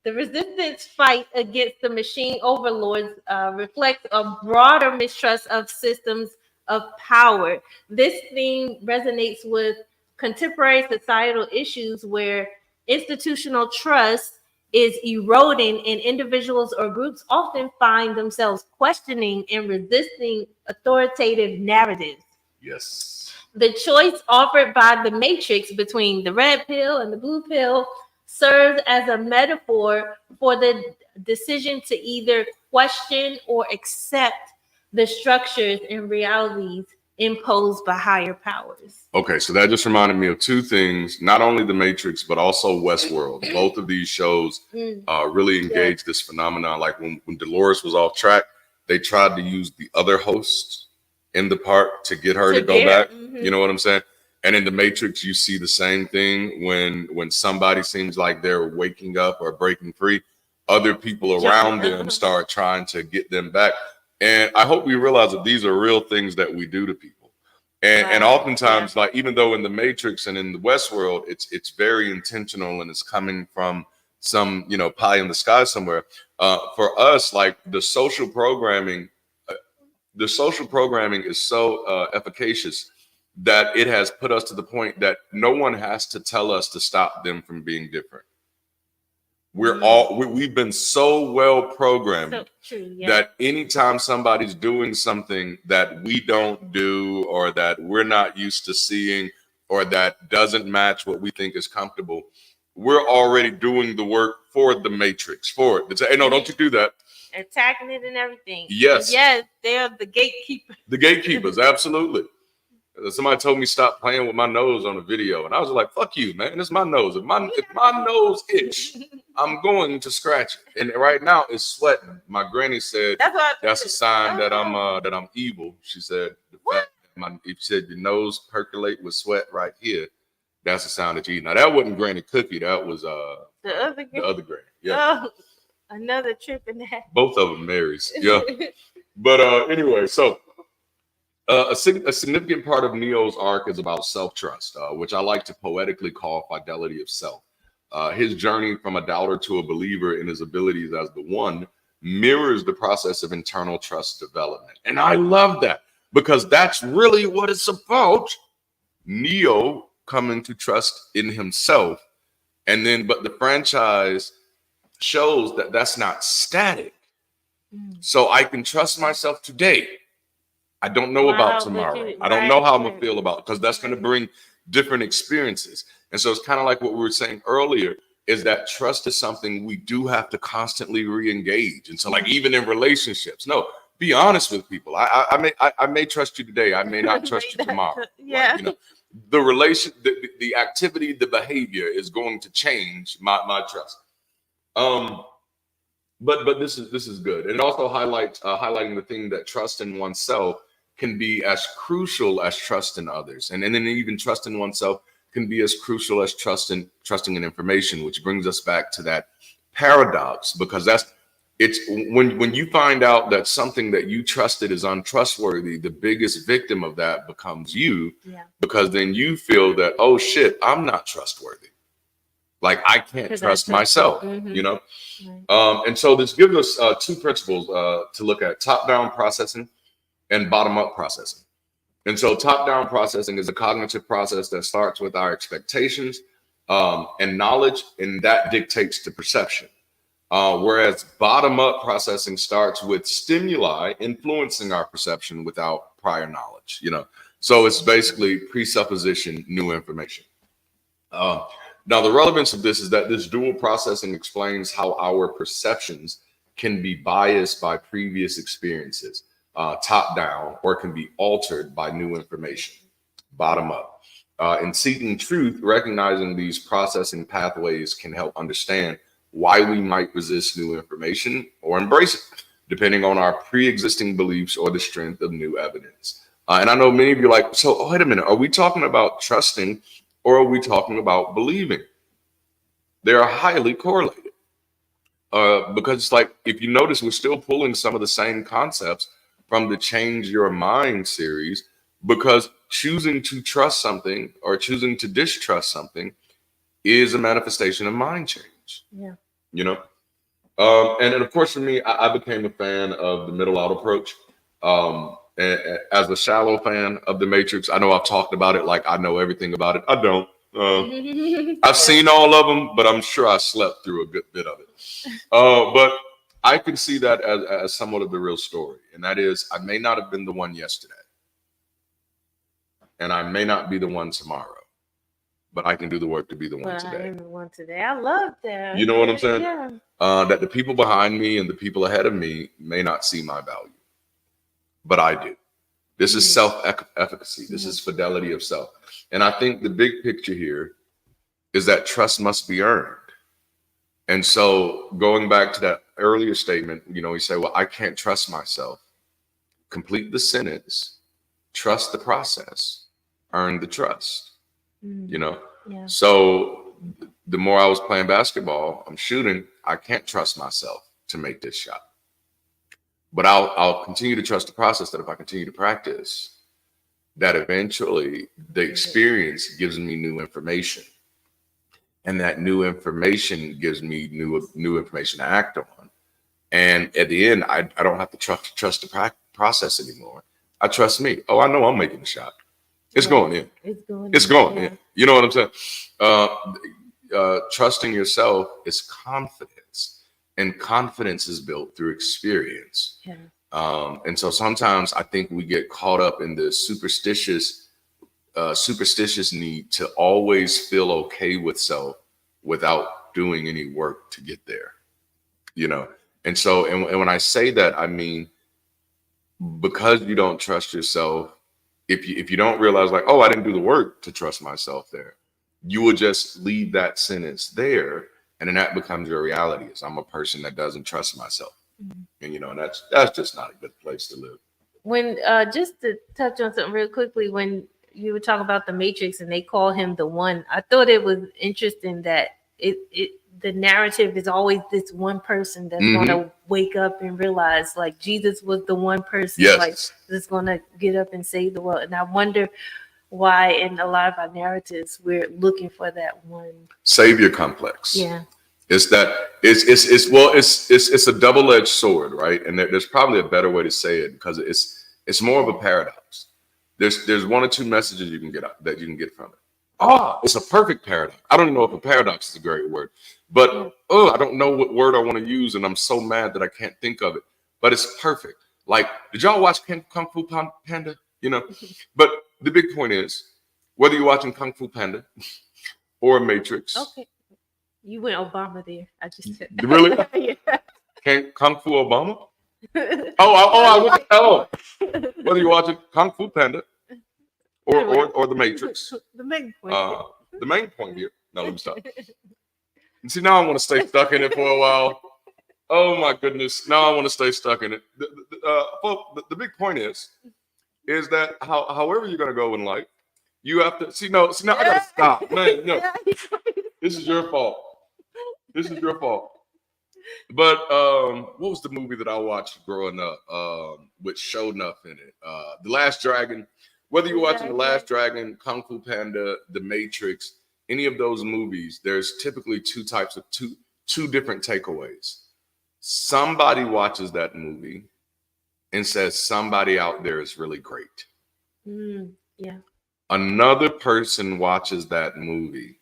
the resistance fight against the machine overlords reflects a broader mistrust of systems of power. This theme resonates with contemporary societal issues where institutional trust is eroding and individuals or groups often find themselves questioning and resisting authoritative narratives. Yes. The choice offered by the Matrix between the red pill and the blue pill serves as a metaphor for the decision to either question or accept the structures and realities imposed by higher powers. Okay, so that just reminded me of two things, not only The Matrix, but also Westworld. Both of these shows really engage this phenomenon. Like when Dolores was off track, they tried to use the other host in the park to get her to go back. You know what I'm saying? And in The Matrix, you see the same thing when somebody seems like they're waking up or breaking free, other people around them start trying to get them back. And I hope we realize that these are real things that we do to people. And oftentimes, like even though in The Matrix and in the Westworld, it's very intentional and it's coming from some, pie in the sky somewhere. For us, like the social programming is so efficacious that it has put us to the point that no one has to tell us to stop them from being different. We've been so well programmed that anytime somebody's doing something that we don't do or that we're not used to seeing or that doesn't match what we think is comfortable, we're already doing the work for the Matrix, for it. They say, hey, no, don't you do that. Attacking it and everything. Yes. Yes, they're the gatekeepers. The gatekeepers, absolutely. Somebody told me stop playing with my nose on a video, and I was like, "Fuck you, man! It's my nose. If my nose itch, I'm going to scratch it." And right now, it's sweating. My granny said that's a sign that I'm evil. She said, if she said your nose percolate with sweat right here, that's a sign that you eat. Now that wasn't Granny Cookie. That was the other granny. Yeah. Oh, another trip in that. Both of them Marys. Yeah. But anyway, so. A significant part of Neo's arc is about self-trust, which I like to poetically call fidelity of self. His journey from a doubter to a believer in his abilities as the one mirrors the process of internal trust development. And I love that because that's really what it's about. Neo coming to trust in himself. But the franchise shows that that's not static. So I can trust myself today. I don't know about tomorrow. I don't know how I'm going to feel about it because that's going to bring different experiences. And so it's kind of like what we were saying earlier is that trust is something we do have to constantly re-engage. And so like even in relationships, no, be honest with people. I may trust you today. I may not trust you tomorrow. Yeah. Like, the activity, the behavior is going to change my trust. But this is good. And it also highlights highlighting the thing that trust in oneself can be as crucial as trust in others, and then even trust in oneself can be as crucial as trusting in information, which brings us back to that paradox, because it's when you find out that something that you trusted is untrustworthy, the biggest victim of that becomes you, because then you feel that, oh shit, I'm not trustworthy. Like I can't trust myself, you know? And so this gives us two principles to look at: top-down processing and bottom-up processing. And so top-down processing is a cognitive process that starts with our expectations and knowledge, and that dictates to perception. Whereas bottom-up processing starts with stimuli influencing our perception without prior knowledge, you know? So it's basically presupposition, new information. Now, the relevance of this is that this dual processing explains how our perceptions can be biased by previous experiences, top down, or can be altered by new information, bottom up. In seeking truth, recognizing these processing pathways can help understand why we might resist new information or embrace it, depending on our pre-existing beliefs or the strength of new evidence. And I know many of you are like, so wait a minute, are we talking about trusting or are we talking about believing? They are highly correlated because it's like, if you notice, we're still pulling some of the same concepts from the Change Your Mind series, because choosing to trust something or choosing to distrust something is a manifestation of mind change. Yeah. You know? And of course, for me, I became a fan of the middle out approach. As a shallow fan of the Matrix, I know I've talked about it like I know everything about it. I don't. I've seen all of them, but I'm sure I slept through a good bit of it. But I can see that as somewhat of the real story. And that is, I may not have been the one yesterday. And I may not be the one tomorrow. But I can do the work to be the one today. I am the one today. I love that. You know what I'm saying? Yeah. That the people behind me and the people ahead of me may not see my value. But I do. This is self-efficacy. This is fidelity of self. And I think the big picture here is that trust must be earned. And so going back to that earlier statement, you know, we say, well, I can't trust myself. Complete the sentence, trust the process, earn the trust, you know? Yeah. So the more I was playing basketball, I'm shooting, I can't trust myself to make this shot. But I'll continue to trust the process, that if I continue to practice, that eventually the experience gives me new information. And that new information gives me new information to act on. And at the end, I don't have to trust the process anymore. I trust me. Oh, I know I'm making the shot. It's going in. It's going in. You know what I'm saying? Trusting yourself is confidence. And confidence is built through experience. Yeah. And so sometimes I think we get caught up in the superstitious need to always feel okay with self without doing any work to get there, you know? And so, and when I say that, I mean, because you don't trust yourself, if you don't realize like, oh, I didn't do the work to trust myself there, you will just leave that sentence there. And then that becomes your reality, is I'm a person that doesn't trust myself. Mm-hmm. And, you know, and that's just not a good place to live. When, just to touch on something real quickly, when you were talking about the Matrix and they call him the one, I thought it was interesting that the narrative is always this one person that's going to wake up and realize like Jesus was the one person like that's going to get up and save the world. And I wonder why in a lot of our narratives we're looking for that one savior complex. Yeah. It's a double-edged sword, right? And there's probably a better way to say it, because it's more of a paradox. There's one or two messages you can get from it. Oh, it's a perfect paradox. I don't even know if a paradox is a great word, but I don't know what word I want to use, and I'm so mad that I can't think of it. But it's perfect. Like, did y'all watch Kung Fu Panda? You know, but the big point is, whether you're watching Kung Fu Panda or Matrix. Okay. You went Obama there. I just said. Really? Yeah. Kung Fu Obama? Whether you're watching Kung Fu Panda or the Matrix. The main point. The main point here. No, let me stop. See, now I want to stay stuck in it for a while. Oh my goodness! Now I want to stay stuck in it. The big point is that however you're gonna go in life, you have to see. No, see now I gotta stop. No, this is your fault. This is your fault. But what was the movie that I watched growing up with Show Enough in it? The Last Dragon. Whether you're watching The Last Dragon, Kung Fu Panda, The Matrix, any of those movies, there's typically two different takeaways. Somebody watches that movie and says somebody out there is really great. Yeah. Another person watches that movie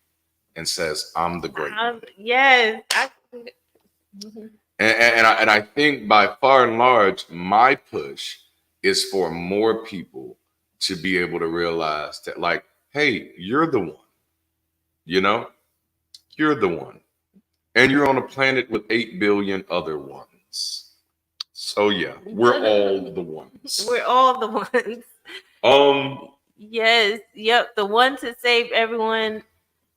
and says, I'm the great one. Yes. And I think by far and large, my push is for more people to be able to realize that, like, hey, you're the one. You know, you're the one. And you're on a planet with 8 billion other ones. So yeah, we're all the ones. We're all the ones. Yes, yep. The one to save everyone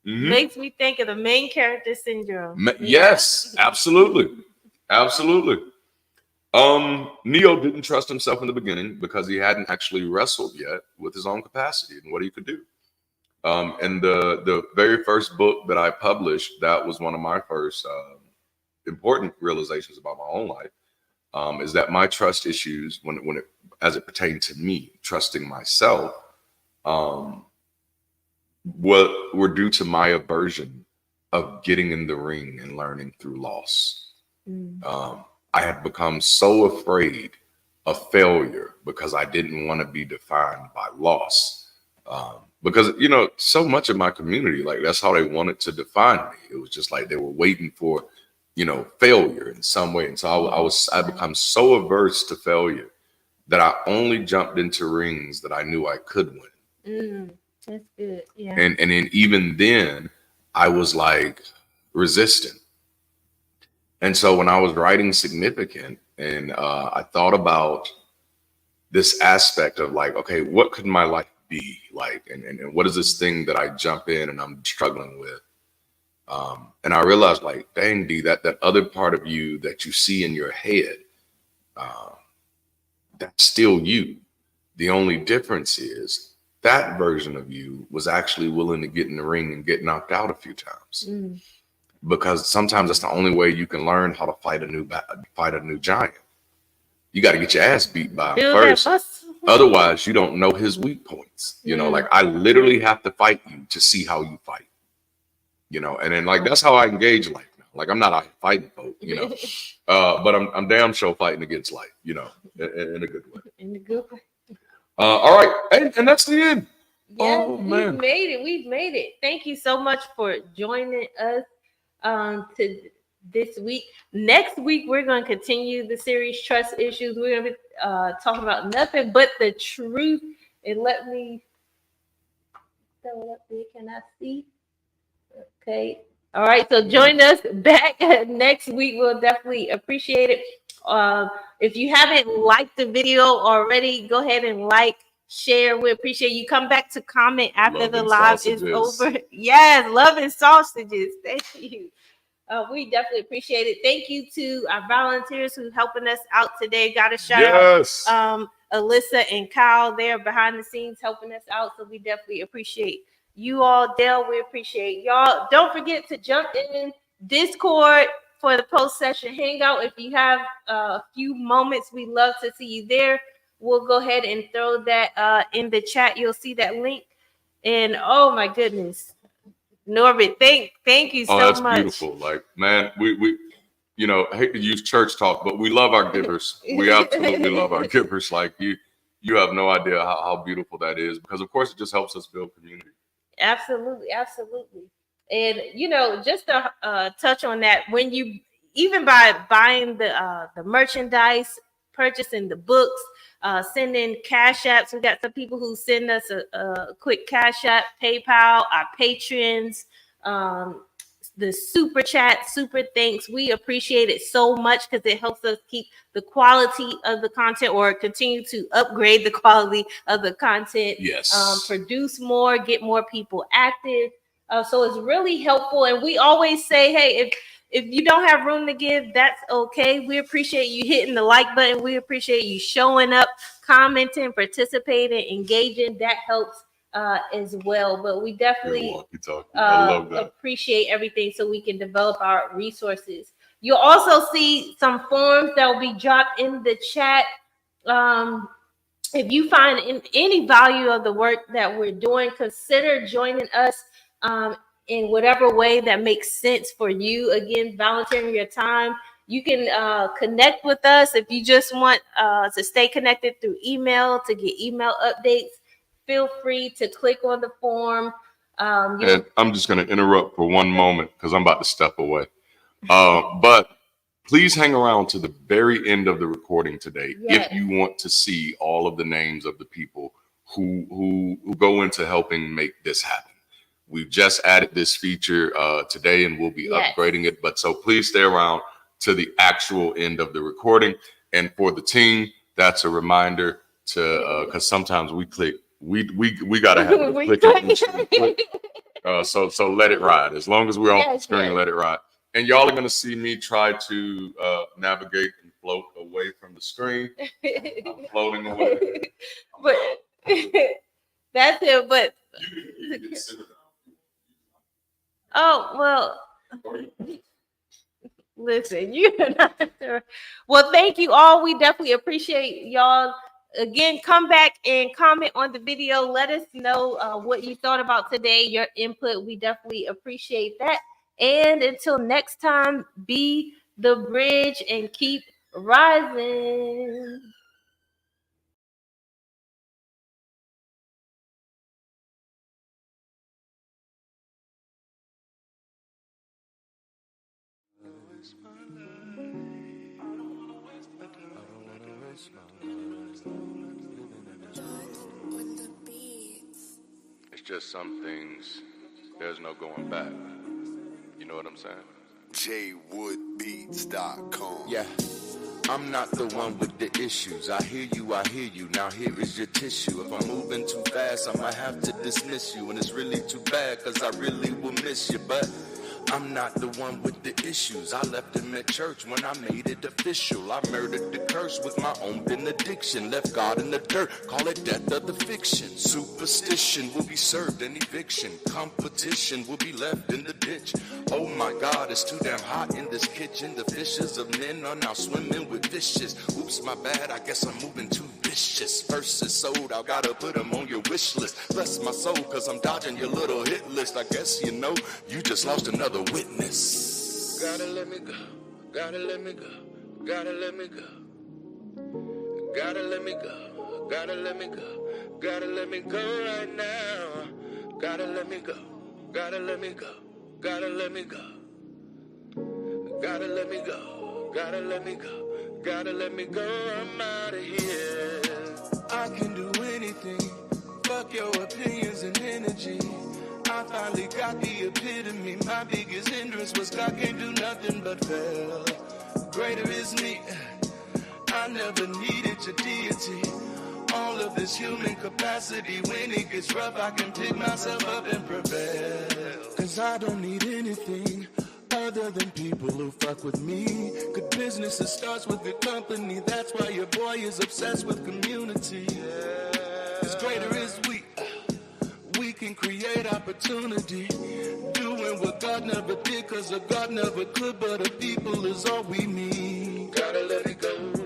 makes me think of the main character syndrome. Yes, absolutely. Absolutely. Neo didn't trust himself in the beginning because he hadn't actually wrestled yet with his own capacity and what he could do. And the very first book that I published, that was one of my first important realizations about my own life, is that my trust issues, as it pertained to me, trusting myself, were due to my aversion of getting in the ring and learning through loss. I had become so afraid of failure because I didn't want to be defined by loss. Because, you know, so much of my community, like, that's how they wanted to define me. It was just like they were waiting for, you know, failure in some way. And so I become so averse to failure that I only jumped into rings that I knew I could win. That's good. Yeah. And then even then, I was like resistant. And so when I was writing Significant, and I thought about this aspect of, like, okay, what could my life be like? And what is this thing that I jump in and I'm struggling with? And I realized, like, dang, D, that other part of you that you see in your head, that's still you. The only difference is that version of you was actually willing to get in the ring and get knocked out a few times. Because sometimes that's the only way you can learn how to fight a new giant. You got to get your ass beat by him first. Otherwise, you don't know his weak points. You know, like, I literally have to fight you to see how you fight. You know, and then, like, that's how I engage life now. Like, I'm not out fighting folk, you know, but I'm damn sure fighting against life, you know, in a good way. In a good way. All right, and that's the end. Yes, oh man, we've made it. Thank you so much for joining us to this week. Next week, we're going to continue the series Trust Issues. We're going to be talking about nothing but the truth. And let me throw it up there. Can I see? Okay. All right. So join us back next week. We'll definitely appreciate it. If you haven't liked the video already, go ahead and like, share. We appreciate you. Come back to comment after the live is over. Yes, love and sausages. Thank you. We definitely appreciate it. Thank you to our volunteers who helping us out today. Got a shout out Alyssa and Kyle there behind the scenes helping us out. So we definitely appreciate you all. Dale, we appreciate y'all. Don't forget to jump in Discord for the post-session hangout. If you have a few moments, we'd love to see you there. We'll go ahead and throw that in the chat. You'll see that link. And oh my goodness, Norbert, thank you so much. Oh, that's beautiful. Like, man, we you know, I hate to use church talk, but we love our givers. We absolutely love our givers. Like, you have no idea how beautiful that is, because of course it just helps us build community. Absolutely. And, you know, just to touch on that, when you, even by buying the merchandise, purchasing the books, sending cash apps, we got some people who send us a quick cash app, PayPal, our patrons, the super chat, super thanks. We appreciate it so much because it helps us keep the quality of the content, or continue to upgrade the quality of the content. Yes. Produce more, get more people active. So it's really helpful. And we always say, hey, if you don't have room to give, that's okay. We appreciate you hitting the like button. We appreciate you showing up, commenting, participating, engaging. That helps as well. But we definitely I love that. Appreciate everything so we can develop our resources. You'll also see some forms that will be dropped in the chat. If you find any value of the work that we're doing, consider joining us in whatever way that makes sense for you. Again, volunteering your time. You can connect with us if you just want to stay connected through email, to get email updates. Feel free to click on the form. And I'm just going to interrupt for one moment because I'm about to step away. But please hang around to the very end of the recording today if you want to see all of the names of the people who go into helping make this happen. We've just added this feature today, and we'll be upgrading it. But so please stay around to the actual end of the recording. And for the team, that's a reminder to because sometimes we click. We gotta have it click. So let it ride. As long as we're on the screen, let it ride. And y'all are gonna see me try to navigate and float away from the screen. I'm floating away. But that's it. But you can sit down. Oh, well, listen, you're not sure. Well, thank you all. We definitely appreciate y'all. Again, come back and comment on the video. Let us know what you thought about today, your input. We definitely appreciate that. And until next time, be the bridge and keep rising. It's just some things, there's no going back. You know what I'm saying? jwoodbeats.com. Yeah. I'm not the one with the issues. I hear you. Now here is your tissue. If I'm moving too fast, I might have to dismiss you. And it's really too bad, cause I really will miss you. But I'm not the one with the issues. I left him at church when I made it official. I murdered the curse with my own benediction. Left God in the dirt, call it death of the fiction. Superstition will be served an eviction. Competition will be left in the ditch. Oh my God, it's too damn hot in this kitchen. The fishes of men are now swimming with fishes. Oops, my bad, I guess I'm moving too vicious. Verses sold, I gotta put them on your wish list. Bless my soul, cause I'm dodging your little hit list. I guess you know, you just lost another witness. Gotta let me go, gotta let me go, gotta let me go. Gotta let me go, gotta let me go, gotta let me go right now. Gotta let me go, gotta let me go, gotta let me go. Gotta let me go, gotta let me go, gotta let me go, I'm out of here. I can do anything, fuck your opinions and energy. I finally got the epitome. My biggest hindrance was God can't do nothing but fail. Greater is me. I never needed your deity. All of this human capacity. When it gets rough, I can pick myself up and prevail. Cause I don't need anything other than people who fuck with me. Good business, it starts with good company. That's why your boy is obsessed with community. Cause greater is we. We can create opportunity, doing what God never did, cause a God never could, but a people is all we need. Gotta let it go.